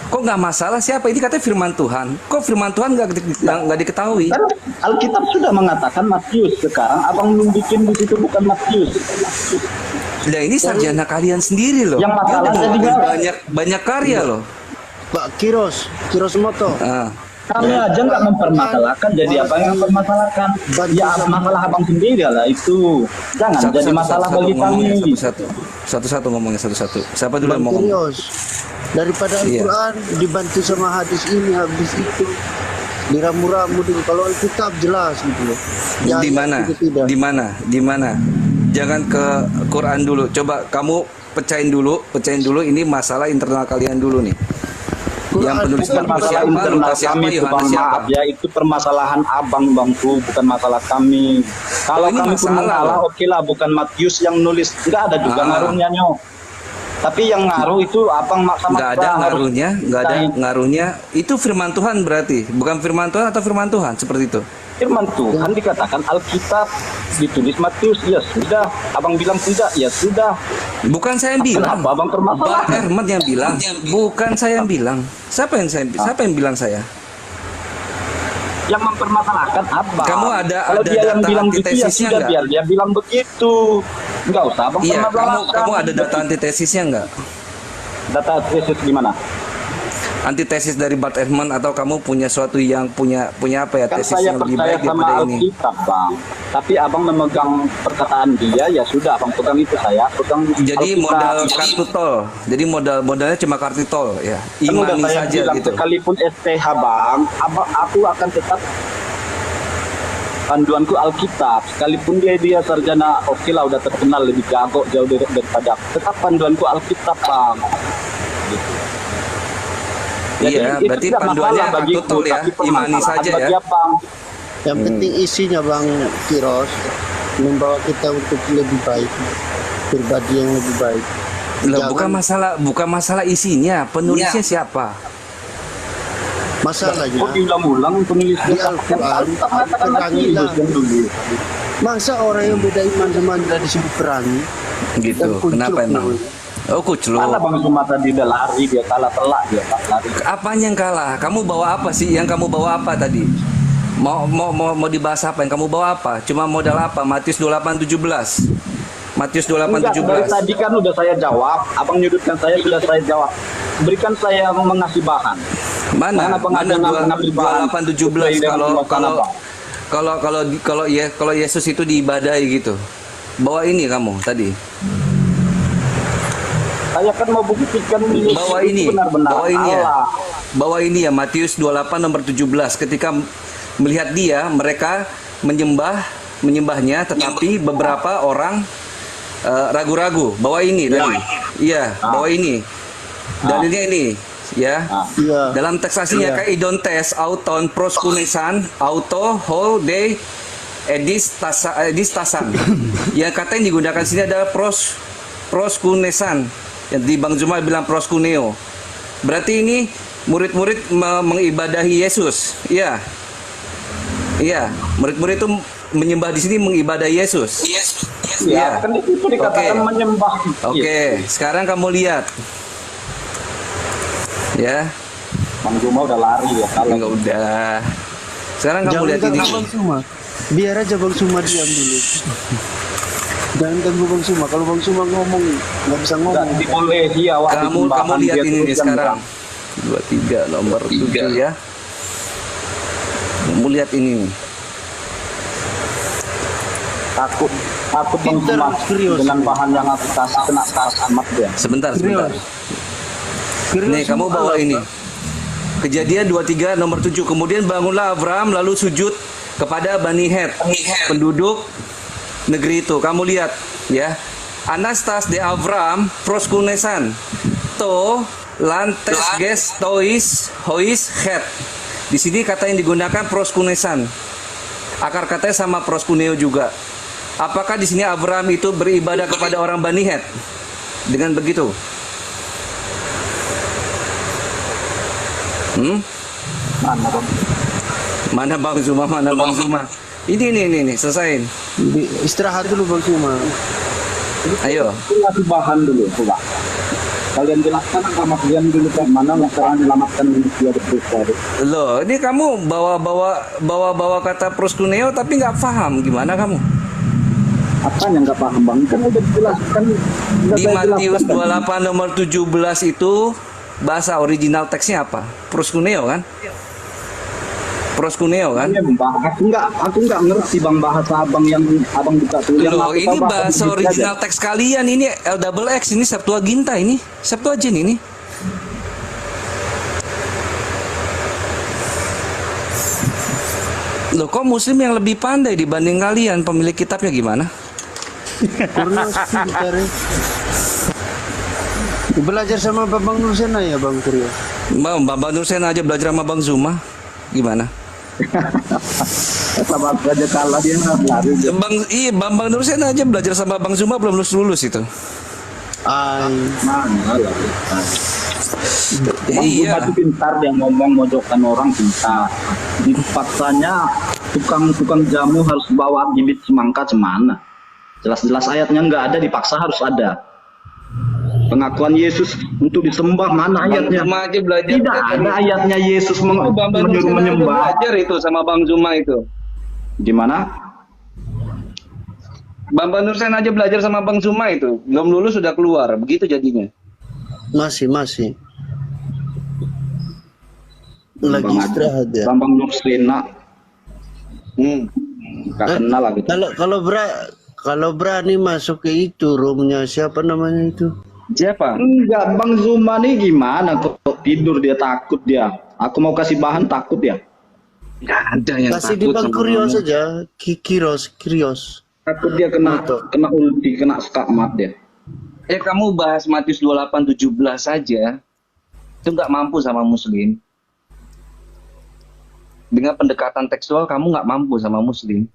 Kok nggak masalah siapa? Ini katanya firman Tuhan. Kok firman Tuhan nggak diketahui? Kan Alkitab sudah mengatakan Matius. Sekarang Abang bikin di situ bukan Matius. Nah ini sarjana kalian sendiri loh. Yang masalahnya juga banyak karya loh. Pak Kiros Moto. Kami aja nggak mempermasalahkan, jadi apa yang mempermasalahkan? Ya masalah Abang sendiri lah itu. Jangan jadi masalah bagi kami. Satu-satu ngomongnya satu-satu. Siapa dulu yang mau ngomong? Daripada Al-Quran dibantu sama hadis ini, hadis itu, diramu-ramu dulu. Kalau Alkitab jelas gitu loh. Di mana? Jangan ke Quran dulu. Coba kamu pecahin dulu ini masalah internal kalian dulu nih. Yang penulis Markus siapa, Lukas siapa, Yohanes siapa? Ya itu permasalahan Bangku, bukan masalah kami. Kalau kami pun mengalah, oke lah, bukan Matius yang nulis. Enggak ada juga ngaruhnya Tapi yang ngaruh itu abang sama Nggak ada ngaruhnya, nggak ada ngaruhnya. Itu firman Tuhan berarti, bukan firman Tuhan atau firman Tuhan seperti itu. Firman Tuhan dikatakan Alkitab ditulis Matius, ya sudah. Abang bilang tidak, ya sudah. Bukan saya yang bilang. Kenapa abang Bang permasalahan? Herman yang bilang, bukan saya yang bilang. Siapa yang bilang saya? Yang mempermasalahkan abang. Kamu ada Kalau dia yang data bilang gitu ya antitesisnya sudah, nggak? biar dia bilang begitu. Enggak usah abang Iya, permasalahkan. kamu ada data antitesisnya nggak? Data tesis gimana? Antitesis dari Bart Ehrman, atau kamu punya suatu yang punya apa ya, Kan tesis saya yang lebih percaya baik sama daripada ini? Alkitab, Bang. Tapi abang memegang perkataan dia, ya sudah abang pegang itu, saya pegang Jadi Alkitab. modal kartu tol. Jadi modalnya cuma kartu tol ya. Kan udah Imani saya saja bilang, gitu. sekalipun STH bang, aku akan tetap panduanku Alkitab. Sekalipun dia sarjana, oke lah udah terkenal lebih jago jauh daripada aku. Tetap panduanku Alkitab, bang. Gitu. Jadi Iya, itu berarti tidak panduannya masalah bagiku, kartu tol ya, tapi imani permasalahan saja bagi ya. abang. Yang penting isinya Bang Kiros membawa kita untuk lebih baik, pribadi yang lebih baik. Loh, Jangan- bukan masalah isinya, penulisnya siapa? Masalahnya Kok diulang-ulang penulisnya? di Al-Quran perangilah. Masa orang yang beda iman sama Anda disebut perangi? Gitu. Dan kucuk Kenapa emang? namanya. Oh, kucluk. Mana bang cuma tadi udah lari, dia kalah telak, dia tak lari. Apanya yang kalah? Kamu bawa apa sih? Yang kamu bawa apa tadi? Mau dibahas apa? Yang kamu bawa apa? Cuma modal apa? Matius 28:17. Matius Enggak, dari 28:17. tadi kan udah saya jawab, abang nyudutkan saya, sudah saya jawab. Berikan saya mengasih bahan. Mana pengajaran mengambil bahan? 28:17 kalau Yesus itu diibadahi gitu. Bawa ini kamu tadi. Saya kan mau buktikan Bawa ini. benar-benar Bawa ini ya. Allah. Bawa ini ya, Matius 28 nomor 17. Ketika melihat dia, mereka menyembahnya, tetapi beberapa orang ragu-ragu. Bawa ini tadi. Iya, bawa ini. Dalilnya ini, ya. Iya. Dalam teks aslinya kaidontes, auton, proskunesan, auto, hol, de, edis tasan. Yang kata yang digunakan sini adalah proskunesan. Yang di Bang Zuma bilang proskuneo. Berarti ini murid-murid mengibadahi Yesus. Iya. Iya, murid-murid itu menyembah di sini mengibadahi Yesus. Ya, kan itu dikatakan menyembah. Oke, sekarang kamu lihat. Ya. Bang Juma udah lari ya. Enggak udah. Sekarang kamu Jangan lihat ini. kan Bang Suma. Biar aja Bang Suma diam dulu. Jangan ganggu Bang Suma. Kalau Bang Suma ngomong nggak bisa ngomong. Dibolehi awak. Kamu lihat ini nih sekarang. 23 nomor 7 ya. Kamu lihat ini nih. Takut Bang Pinter, Juma serius. dengan bahan yang aku kasih kena amat dia. Sebentar. Serius Nih kamu semua bawa Allah. ini. Kejadian 23 nomor 7. Kemudian bangunlah Abraham lalu sujud kepada Bani Het, penduduk negeri itu. Kamu lihat ya. Anastas de Abraham proskunesan to lantes ges tois hois het. Di sini kata yang digunakan proskunesan. Akar katanya sama proskuneo juga. Apakah di sini Abraham itu beribadah kepada orang Bani Het? Dengan begitu. Mana Bang? Mana Bang Zuma? Ini, selesain. Istirahat dulu Bang Suma. Ayo. Itu ngasih bahan dulu, coba. Kalian jelaskan sama kalian dulu kan mana cara menyelamatkan manusia dari dosa. Loh, ini kamu bawa kata proskuneo tapi nggak paham gimana kamu? Apa yang nggak paham Bang? Kan udah dijelaskan. Udah Di saya Matius jelaskan. 28 nomor 17 itu bahasa original teksnya apa? Proskuneo kan? Proskuneo kan? Iya, Bang. Aku nggak ngerti Bang bahasa abang yang abang buka tuh. Yang Loh, aku ini tahu bahasa Inggris original aja. teks kalian, ini L-double-X, ini Septuaginta, ini Septuagint ini. Loh, kok Muslim yang lebih pandai dibanding kalian? Pemilik kitabnya gimana? Kurnius pintar ya. Belajar sama Bang Nusena ya Bang Kurnius. Bang Nursen aja belajar sama Bang Zuma, gimana? Sama aja kalah dia lari. Bang Nursen aja belajar sama Bang Zuma belum lulus itu. Mana lah. Bang Iya. Zuma itu pintar, dia ngomong mojokkan orang pintar. Dipaksanya tukang jamu harus bawa bibit semangka cemana? Jelas-jelas ayatnya nggak ada, dipaksa harus ada. Pengakuan Yesus untuk disembah mana ayatnya? Zuma aja belajar. Tidak ada ayatnya Yesus Bang menyuruh Nursen aja menyembah. belajar itu sama Bang Zuma itu. Gimana? Bang Nursen aja belajar sama Bang Zuma itu. Belum lulus sudah keluar. Begitu jadinya. Masih lagi Bang istirahat ya. Bambang Nursena. Nggak kenal lah gitu. Kalau berani masuk ke itu roomnya siapa namanya itu? Siapa? Enggak, Bang Zuma nih gimana kok tidur dia, takut dia. Aku mau kasih bahan takut ya. Nggak ada yang Kasih di takut Bang sama Krios kamu. saja. Krios. Takut dia kena ulti, kena skakmat dia. Kamu bahas Matius 28:17 saja. Itu nggak mampu sama Muslim. Dengan pendekatan tekstual kamu nggak mampu sama Muslim.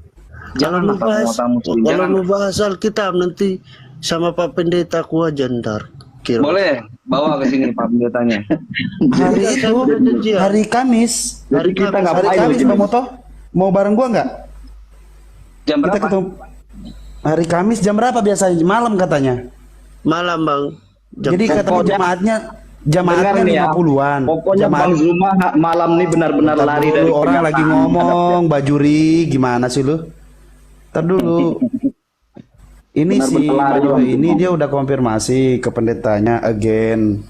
Jangan Kalau mau bahas Alkitab nanti sama Pak Pendeta ku aja ntar. Kira. Boleh bawa ke sini Pak Pendetanya. Hari itu, hari Kamis. Jadi kita Hari ngapain Kamis begini? Pak Moto, mau bareng gua nggak? Jam Kita berapa? ketemu. Hari Kamis jam berapa biasanya? Malam katanya. Malam Bang. Jadi katanya Dengar jamaatnya nih ya. 50-an. Pokoknya Bang Zuma malam nih benar-benar lari dari orang kenyataan lagi ngomong, Bajuri, gimana sih lu? Ntar dulu. Ini si Benar-benar lari, Bajuri Bang. ini dia udah konfirmasi ke pendetanya again.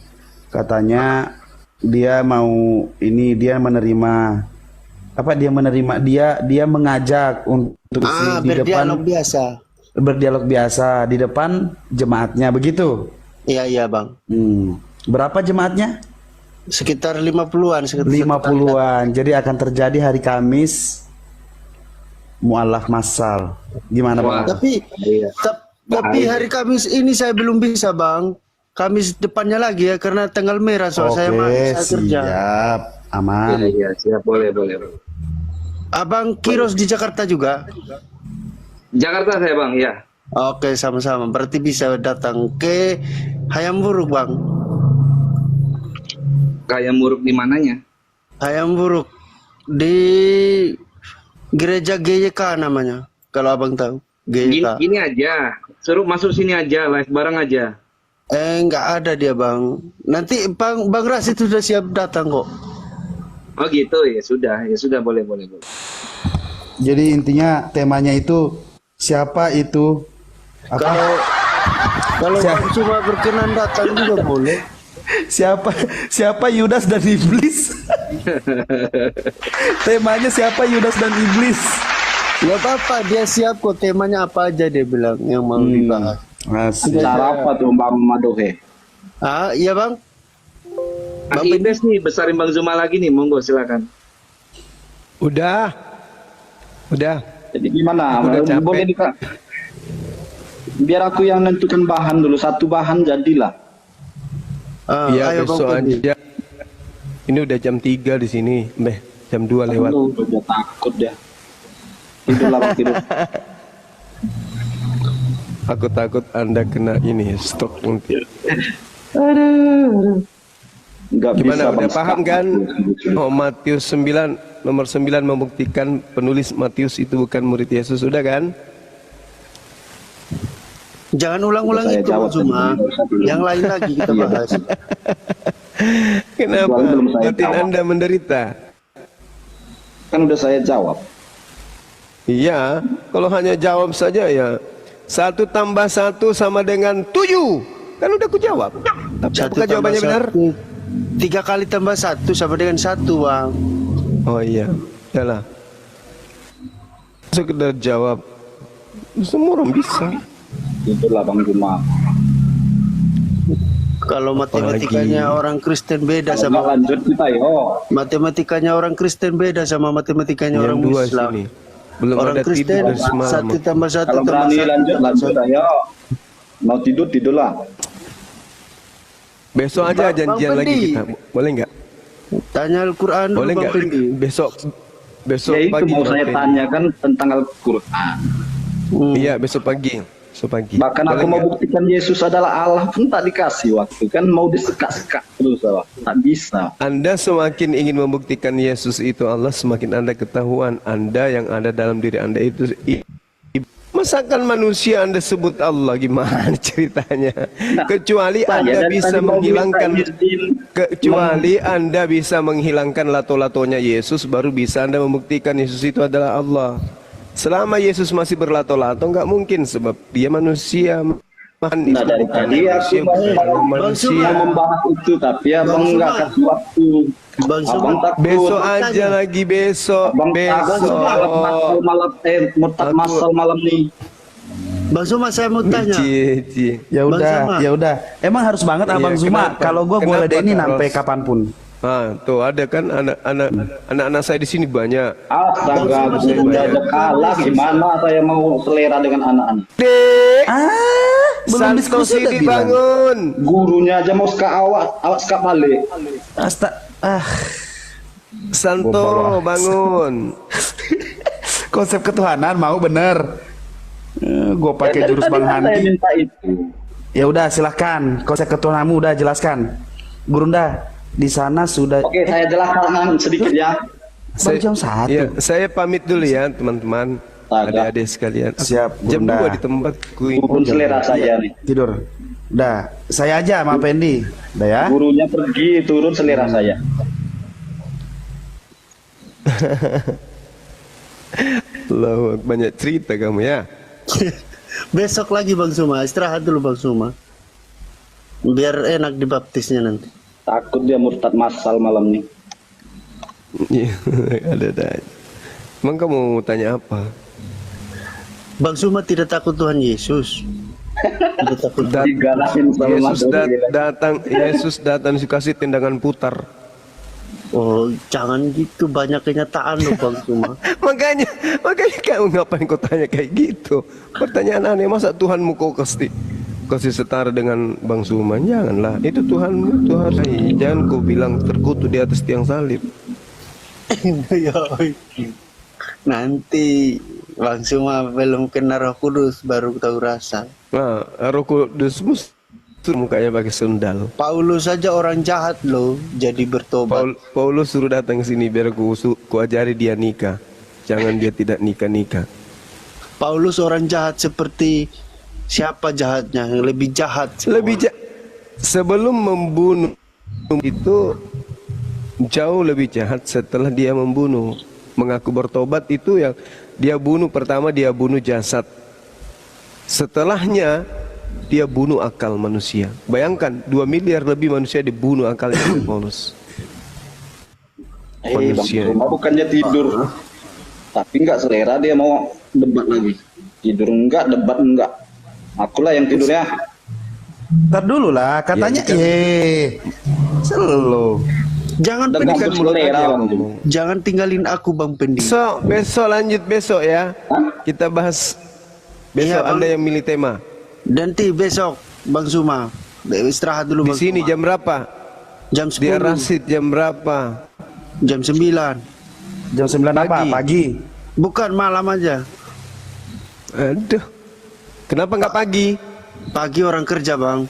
Katanya dia mau dia menerima dia mengajak untuk di depan berdialog biasa. di depan jemaatnya begitu. Iya Bang. Berapa jemaatnya? Sekitar 50-an. 50-an. Jadi akan terjadi hari Kamis mualaf massal. Gimana Bang? Tapi hari Kamis ini saya belum bisa Bang. Kamis depannya lagi ya karena tanggal merah soal saya kerja. Siap. Aman. Iya, siap. Boleh. Abang Kiros di Jakarta juga? Jakarta saya Bang, ya. Oke, sama-sama. Berarti bisa datang ke Hayam Buruk, Bang. Kayak muruk di mananya? Hayam Buruk di Gereja GYK namanya. Kalau Abang tahu. GYK. Gini aja. Suruh masuk sini aja, live bareng aja. Enggak ada dia, Bang. Nanti Bang Rasid sudah siap datang kok. Oh gitu, ya sudah boleh. Jadi intinya temanya itu siapa itu? Kalau Bang cuma berkenan datang juga boleh. Siapa Yudas dan iblis? Temanya siapa Yudas dan iblis? Gak apa-apa, dia siap kok. Temanya apa aja dia bilang yang mau dibahas. Cara apa tuh Bang Madohe? Iya Bang. Bang Indes nih besarin Bang Zuma lagi nih, monggo silakan. Udah. Jadi gimana? Udah capek. Boleh biar aku yang nentukan bahan dulu, satu bahan jadilah. Iya, ayo besok Bang Fendi. aja. Ini udah jam 3 di sini. Jam 2 lewat. Udah takut dia. Tidurlah Bang, tidur. Aku takut Anda kena ini stroke nanti. Nggak Gimana? bisa, Udah Bang, paham sekarang. kan? Matius 9 nomor 9 membuktikan penulis Matius itu bukan murid Yesus, udah kan? Jangan ulang-ulang Saya itu jawab cuma tadi. yang lain lagi kita bahas. Kenapa Kecuali belum saya batin jawab. Anda menderita? Kan udah saya jawab. Iya, kalau hanya jawab saja ya 1 tambah 1 sama dengan 7. Kan udah ku jawab. Tapi 1 apakah tambah jawabannya benar? 1, 3 kali tambah 1 sama dengan 1 Bang. Oh iya, yalah. Sekedar jawab. Semua orang bisa. Tidurlah Bang Zuma. Kalau matematikanya orang Kristen beda Kalau nggak sama lanjut kita matematikanya orang Kristen beda sama matematikanya Yang orang dua Islam. sini. Belum Orang ada Kristen tidur dari semalam. 1 tambah 1 kalau tambah berani 1 lanjut ayo. Mau tidurlah. Besok aja Bang janjian lagi Fendi. kita. Boleh nggak? Tanya Al-Quran dulu Boleh Bang nggak? Fendi. Besok Ya itu pagi. mau Bang saya Fendi. tanyakan tentang Al-Quran. Iya, besok pagi. Pagi. Bahkan aku mau buktikan Yesus adalah Allah pun tak dikasih waktu, kan mau disekak-sekak terus, tak bisa. Anda semakin ingin membuktikan Yesus itu Allah, semakin Anda ketahuan Anda yang ada dalam diri Anda itu masakan manusia Anda sebut Allah, gimana ceritanya? Kecuali Anda bisa menghilangkan, kecuali Anda bisa menghilangkan lato-latonya Yesus, baru bisa Anda membuktikan Yesus itu adalah Allah. Selama Yesus masih berlato-lato nggak mungkin, sebab dia manusia. Nah, dari tadi aku manusia membahas itu, tapi abang nggak kasih waktu. Abang takut. Besok aja lagi, besok. Malam murtad masal malam nih. Bang Zuma, saya mau tanya. Ya udah. Emang harus banget Abang Zuma. Kalau gua boleh deh ini sampai kapanpun. Ah, tuh ada kan anak-anak saya di sini banyak. Astaga, udah kalah, gimana saya mau selera dengan anak-anak? Belum diskusi udah dibangun. Gurunya aja mau awak sekap balik. Santo, bangun. Konsep ketuhanan mau bener. Gue pakai jurus Bang Handi. Ya udah silahkan, konsep ketuhananmu udah jelaskan. Gurunda di sana sudah. Oke, saya jelaskan sedikit ya. Jam 1. Ya, saya pamit dulu ya teman-teman, adik-adik sekalian. Siap, jam Gurunda. 2 di tempatku. Turun selera saya nih. Tidur. Udah, saya aja sama Pendi. Udah ya. Gurunya pergi, turun selera saya. Loh, banyak cerita kamu ya. Besok lagi Bang Zuma, istirahat dulu Bang Zuma. Biar enak dibaptisnya nanti. Takut dia murtad masal malam nih. Iya, ada. Emang kamu mau tanya apa? Bang Zuma tidak takut Tuhan Yesus. Tidak takut. Yesus datang dikasih tendangan putar. Oh, jangan gitu, banyak kenyataan loh Bang Zuma. makanya kamu ngapain kau tanya kayak gitu? Pertanyaan aneh, masa Tuhanmu kau kasih setara dengan Bang Zuma? Janganlah, itu Tuhanmu, Tuhan. Jangan kau bilang terkutuk di atas tiang salib. Nanti Bang Zuma belum kena Roh Kudus baru tahu rasa. Nah, Roh Kudus mukanya pakai sendal. Paulus saja orang jahat loh, jadi bertobat. Paulus suruh datang ke sini biar ku ajari dia nikah. Jangan dia tidak nikah. Paulus orang jahat seperti siapa jahatnya? Yang lebih jahat. Sebelum membunuh itu jauh lebih jahat setelah dia membunuh. Mengaku bertobat itu yang dia bunuh, pertama dia bunuh jasad. Setelahnya dia bunuh akal manusia. Bayangkan 2 miliar lebih manusia dibunuh akalnya oleh Paulus. Manusia bukannya tidur, tapi nggak selera dia mau debat lagi. Tidur enggak, debat enggak. Akulah yang tidur ya. Ntar dulu lah, katanya selalu. Jangan pendidikan mulut aja. Jangan tinggalin aku Bang Pendi. Besok lanjut besok ya. Kita bahas besok. Anda yang milih tema. Nanti besok Bang Zuma istirahat dulu Bang Di sini Zuma. jam berapa? Jam 10. Di Rasid jam berapa? Jam 9. Jam 9 apa? Pagi. Bukan, malam aja. Aduh. Kenapa nggak pagi? Pagi orang kerja Bang.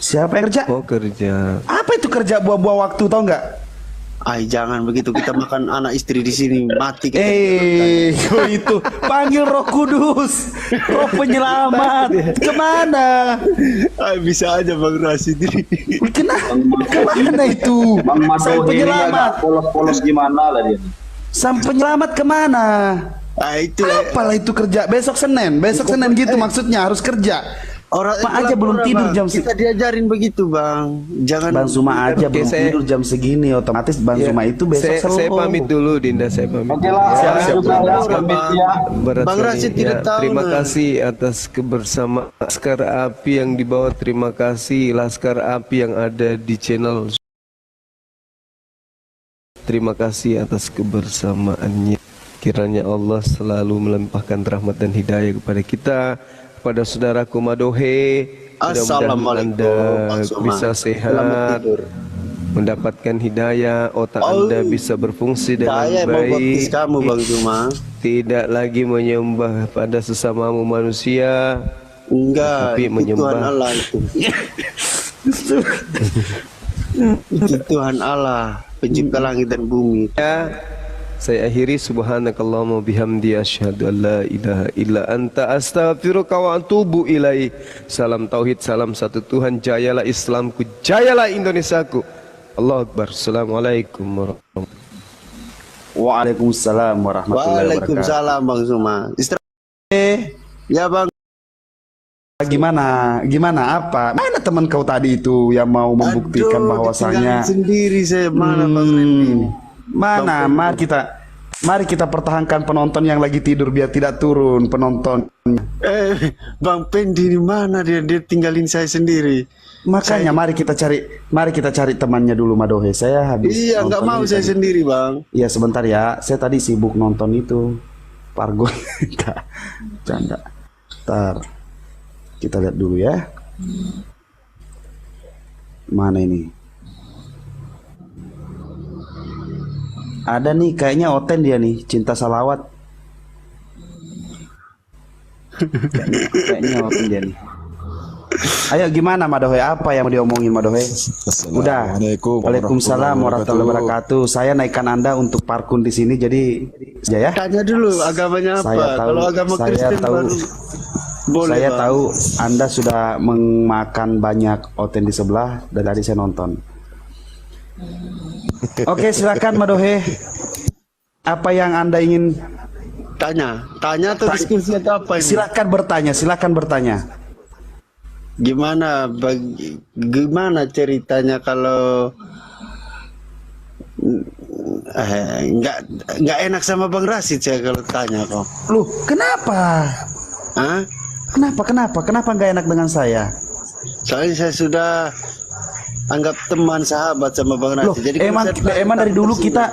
Siapa yang kerja? Oh, kerja. Apa itu kerja buah-buah waktu, tau nggak? Ay, jangan begitu, kita makan anak istri di sini mati kita. Kok itu panggil Roh Kudus, Roh Penyelamat. Kemana? Ay, bisa aja Bang Rasid ini. Kemana itu? Bang Sang Penyelamat. Polos gimana lah dia? Sang Penyelamat kemana? Ay, itu apalah itu kerja? Besok Senin gitu maksudnya harus kerja. Orang Pak aja belum tidur jam kita diajarin begitu Bang. Jangan Bang Zuma aja belum tidur jam segini, otomatis Bang Zuma itu besok saya pamit dulu Dinda, saya pamit. Oke lah, Bang Rasid tidak tahu. Terima kasih atas kebersamaan Laskar Api yang dibawa. Terima kasih Laskar Api yang ada di channel. Terima kasih atas kebersamaannya. Kiranya Allah selalu melimpahkan rahmat dan hidayah kepada kita. Pada saudaraku Madohe, mudah-mudahan Anda bisa sehat, mendapatkan hidayah, otak Anda bisa berfungsi dengan baik, kamu Bang Zuma. tidak lagi menyembah pada sesamamu manusia, Enggak, Tapi itu menyembah. Tuhan Allah itu. Itu Tuhan Allah, pencipta langit dan bumi. Ya, saya akhiri subhanakallahumma bihamdi asyhadu an la ilaha illa anta astaghfiruka wa atubu ilaih. Salam tauhid, salam satu Tuhan, jayalah Islamku, jayalah Indonesiaku. Allahu Akbar. Assalamualaikum warahmatullahi wabarakatuh. Waalaikumsalam warahmatullahi wabarakatuh. Waalaikumsalam Bang Zuma. Ya Bang. Gimana apa? Mana teman kau tadi itu yang mau membuktikan bahwasanya ditinggalin sendiri saya mana Bang Randy? Mana? Mari kita pertahankan penonton yang lagi tidur biar tidak turun penonton. Bang Pendi di mana dia tinggalin saya sendiri. Makanya mari kita cari temannya dulu Madohe. Saya habis. Iya, nggak mau saya sendiri Bang. Iya sebentar ya. Saya tadi sibuk nonton itu Pargo. Canda. Ntar kita lihat dulu ya. Mana ini? Ada nih kayaknya Oten dia nih, cinta salawat. Kayaknya Oten dia nih. Ayo gimana Madohe? Apa yang mau diomongin Madohe? Udah. Waalaikumsalam warahmatullahi wabarakatuh. Saya naikkan Anda untuk parkun di sini jadi ya. Tanya dulu agamanya apa? Kalau agama Kristen baru boleh. Saya Bang. tahu Anda sudah memakan banyak Oten di sebelah dan tadi saya nonton. Oke, silakan Madohe. Apa yang Anda ingin Tanya atau diskusi atau apa ini? Silakan bertanya. Gimana ceritanya kalau nggak enak sama Bang Rasid saya kalau tanya kok. Loh, kenapa? Hah? Kenapa nggak enak dengan saya? Soalnya saya sudah anggap teman sahabat sama Bang Loh, Rasid. Jadi emang dari dulu kita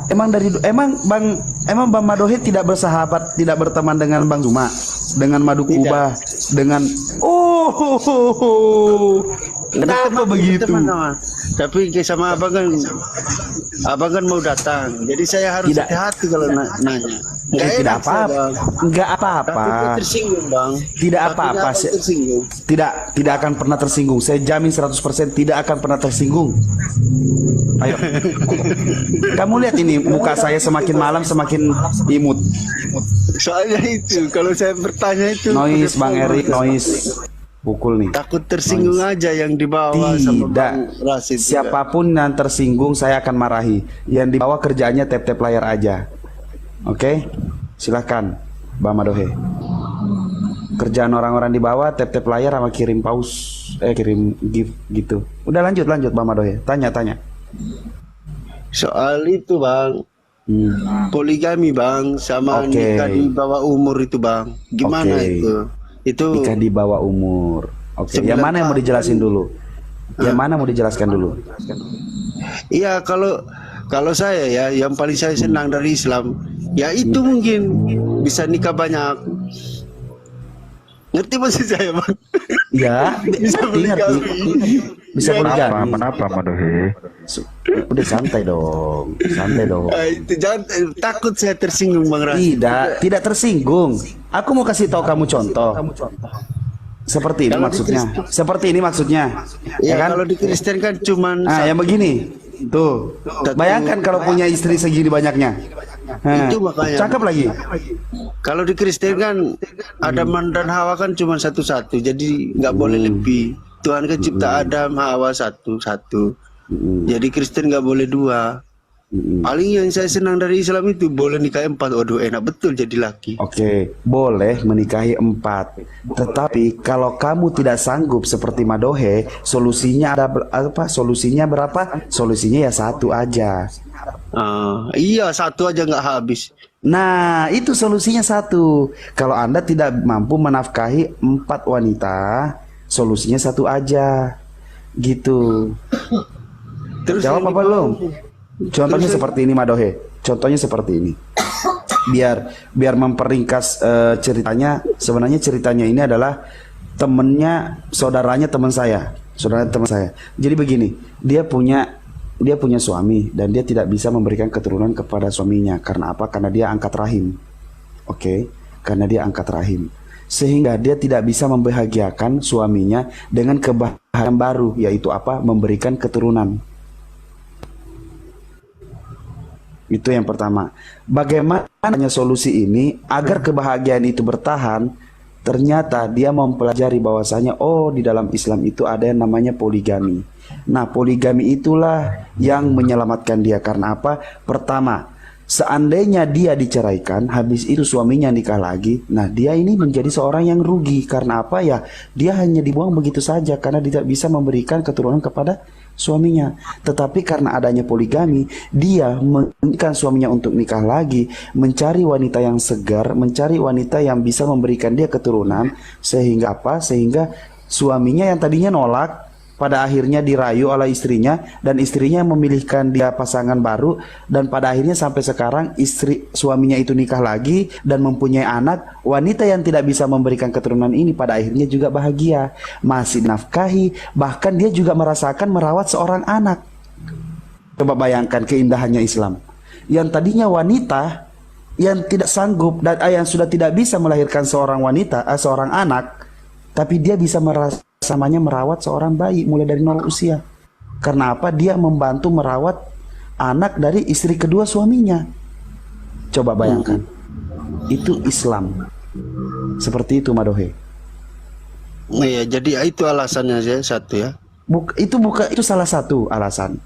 emang Bang Madohe tidak bersahabat, tidak berteman dengan Bang Zuma, dengan Madu Kuba, dengan kenapa begitu? Tapi sama abang kan mau datang, jadi saya harus hati-hati kalau nanya. Tidak apa-apa. Tersinggung Bang. Tidak apa-apa. Tidak akan pernah tersinggung. Saya jamin 100% tidak akan pernah tersinggung. Ayo. Kamu lihat ini muka saya semakin malam semakin imut. Soalnya itu kalau saya bertanya itu Noise Bang Erik, noise. Pukul nih. Takut tersinggung aja yang dibawa sama Bang Rasid. Siapapun yang tersinggung saya akan marahi. Yang dibawa kerjaannya tap-tap layar aja. Oke, silahkan Bang Madohe. Kerjaan orang-orang di bawah tap-tap layar sama kirim pause, kirim gift gitu. Udah lanjut Bang Madohe. Tanya. Soal itu Bang, poligami Bang, sama nikah di bawah umur itu Bang. Gimana itu? Itu nikah di bawah umur. Oke, yang mana yang mau dijelasin dulu? Yang mana mau dijelaskan dulu? Iya, kalau saya ya, yang paling saya senang dari Islam, ya itu mungkin bisa nikah banyak. Ngerti maksud saya Bang? Ya, ngerti. Bisa poligami. Kenapa Madohe? Udah santai dong. Itu jangan takut saya tersinggung Bang Rasid. Tidak tersinggung. Aku mau kasih tahu kamu contoh. Seperti ini maksudnya. Ya kan? kalau di Kristen kan cuman yang begini. Tuh. Bayangkan kalau punya istri segini banyaknya. Itu makanya. Cakep lagi. Kalau di Kristen kan Adam dan Hawa kan cuma satu-satu, jadi nggak boleh lebih. Tuhan kan cipta Adam Hawa satu. Jadi Kristen nggak boleh dua. Paling yang saya senang dari Islam itu boleh nikahi 4. Waduh enak betul jadi laki. Oke, boleh menikahi 4. Tetapi kalau kamu tidak sanggup seperti Madohe, solusinya ada apa? Solusinya berapa? Solusinya ya 1 aja. Iya 1 aja nggak habis. Nah itu solusinya 1. Kalau Anda tidak mampu menafkahi 4 wanita, solusinya 1 aja. Gitu. Terus jawab apa belum? Contohnya seperti ini Madohe. Contohnya seperti ini. Biar memperingkas ceritanya. Sebenarnya ceritanya ini adalah saudaranya teman saya. Jadi begini, dia punya suami dan dia tidak bisa memberikan keturunan kepada suaminya. Karena apa? Karena dia angkat rahim. Oke, karena dia angkat rahim. sehingga dia tidak bisa membahagiakan suaminya dengan kebahagiaan baru, yaitu apa? Memberikan keturunan. Itu yang pertama. Bagaimana solusi ini agar kebahagiaan itu bertahan? Ternyata dia mempelajari bahwasanya di dalam Islam itu ada yang namanya poligami. Nah, poligami itulah yang menyelamatkan dia. Karena apa? Pertama, seandainya dia diceraikan, habis itu suaminya nikah lagi, nah dia ini menjadi seorang yang rugi. Karena apa ya? Dia hanya dibuang begitu saja karena tidak bisa memberikan keturunan kepada suaminya. Tetapi karena adanya poligami, dia menginginkan suaminya untuk nikah lagi, mencari wanita yang segar, mencari wanita yang bisa memberikan dia keturunan. Sehingga apa? Sehingga suaminya yang tadinya nolak, pada akhirnya dirayu oleh istrinya, dan istrinya memilihkan dia pasangan baru, dan pada akhirnya sampai sekarang suaminya itu nikah lagi dan mempunyai anak. Wanita yang tidak bisa memberikan keturunan ini pada akhirnya juga bahagia, masih nafkahi, bahkan dia juga merasakan merawat seorang anak. Coba bayangkan keindahannya Islam. Yang tadinya wanita yang tidak sanggup dan yang sudah tidak bisa melahirkan seorang anak, tapi dia bisa samanya merawat seorang bayi mulai dari 0 usia. Karena apa? Dia membantu merawat anak dari istri kedua suaminya. Coba bayangkan. Itu Islam. Seperti itu, Madohe. Iya, jadi itu alasannya saya satu ya. Itu salah satu alasan.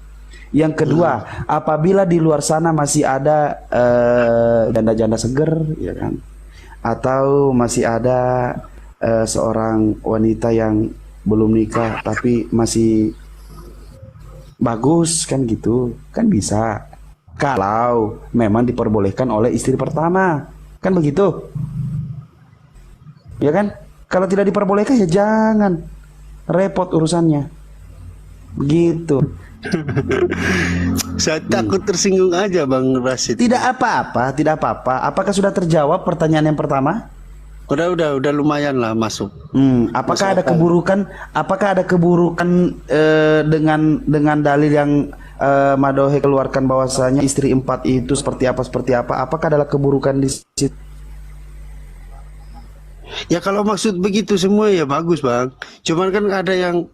Yang kedua, apabila di luar sana masih ada janda-janda seger, ya kan? Atau masih ada seorang wanita yang belum nikah tapi masih bagus, kan gitu, kan bisa. Kalau memang diperbolehkan oleh istri pertama, kan begitu, ya kan? Kalau tidak diperbolehkan ya jangan, repot urusannya, gitu. Saya takut tersinggung aja Bang Rasid. Tidak apa-apa, tidak apa-apa. Apakah sudah terjawab pertanyaan yang pertama? Udah lumayan lah masuk. Apakah ada keburukan? Apakah ada keburukan dengan dalil yang Madohe keluarkan bahwasanya istri 4 itu seperti apa? Apakah ada keburukan di situ? Ya kalau maksud begitu semua ya bagus Bang. Cuman kan ada yang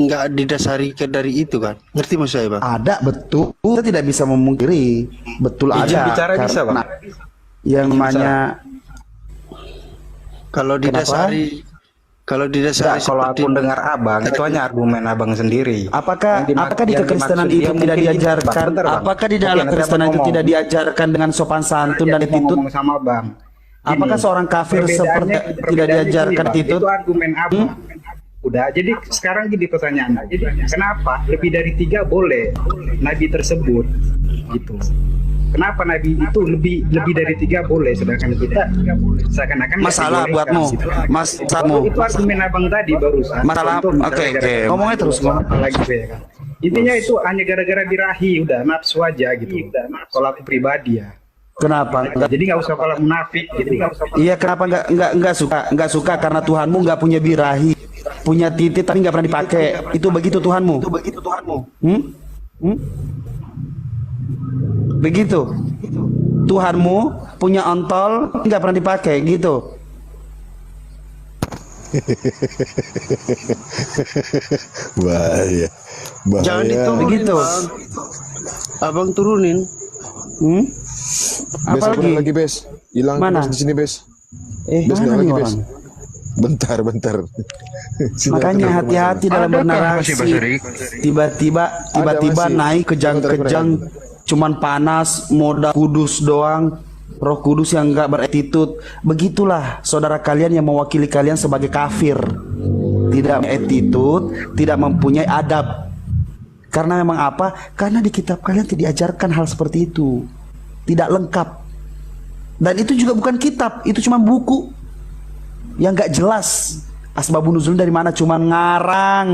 nggak didasari dari itu kan. Ngerti maksud saya Bang? Ada, betul. Kita tidak bisa memungkiri. Betul ada. Bicara bisa Bang. Yang namanya kalau didasari kalau aku dengar abang itu hanya argumen abang sendiri. Apakah di kekristenan itu tidak diajarkan? Apakah di dalam kekristenan itu tidak diajarkan dengan sopan santun dan attitude? Sama bang. Apakah seorang kafir seperti tidak diajarkan attitude? Itu argumen abang. Udah, jadi sekarang jadi pertanyaan. Kenapa lebih dari 3 boleh nabi tersebut gitu? Kenapa nabi itu lebih dari 3 boleh, sedangkan kita seakan-akan masalah buatmu, itu argumen abang tadi barusan. Masalah, oke. Ngomongnya terus lagi ya kan. Intinya itu hanya gara-gara birahi, udah nafsu aja gitu. Kalau aku pribadi ya. Kenapa? Jadi nggak usah kalau munafik gitu. Iya, kenapa nggak suka karena Tuhanmu nggak punya birahi, punya titik tapi nggak pernah dipakai. Itu begitu Tuhanmu. Begitu. Tuhanmu punya ontol nggak pernah dipakai gitu. Bahaya. Jangan diturunin begitu. Abang turunin. Apa lagi Bes? Hilang mana? Di sini Bes. Bes mana lagi Bes? Bentar. Makanya hati-hati dalam bernarasi. Tiba-tiba naik kejang-kejang, cuman panas, modal kudus doang, Roh Kudus yang enggak beretitut. Begitulah saudara kalian yang mewakili kalian sebagai kafir. Tidak attitude, tidak mempunyai adab. Karena memang apa? Karena di kitab kalian tidak diajarkan hal seperti itu. Tidak lengkap. Dan itu juga bukan kitab, itu cuma buku yang enggak jelas. Asbabun nuzul dari mana, cuma ngarang.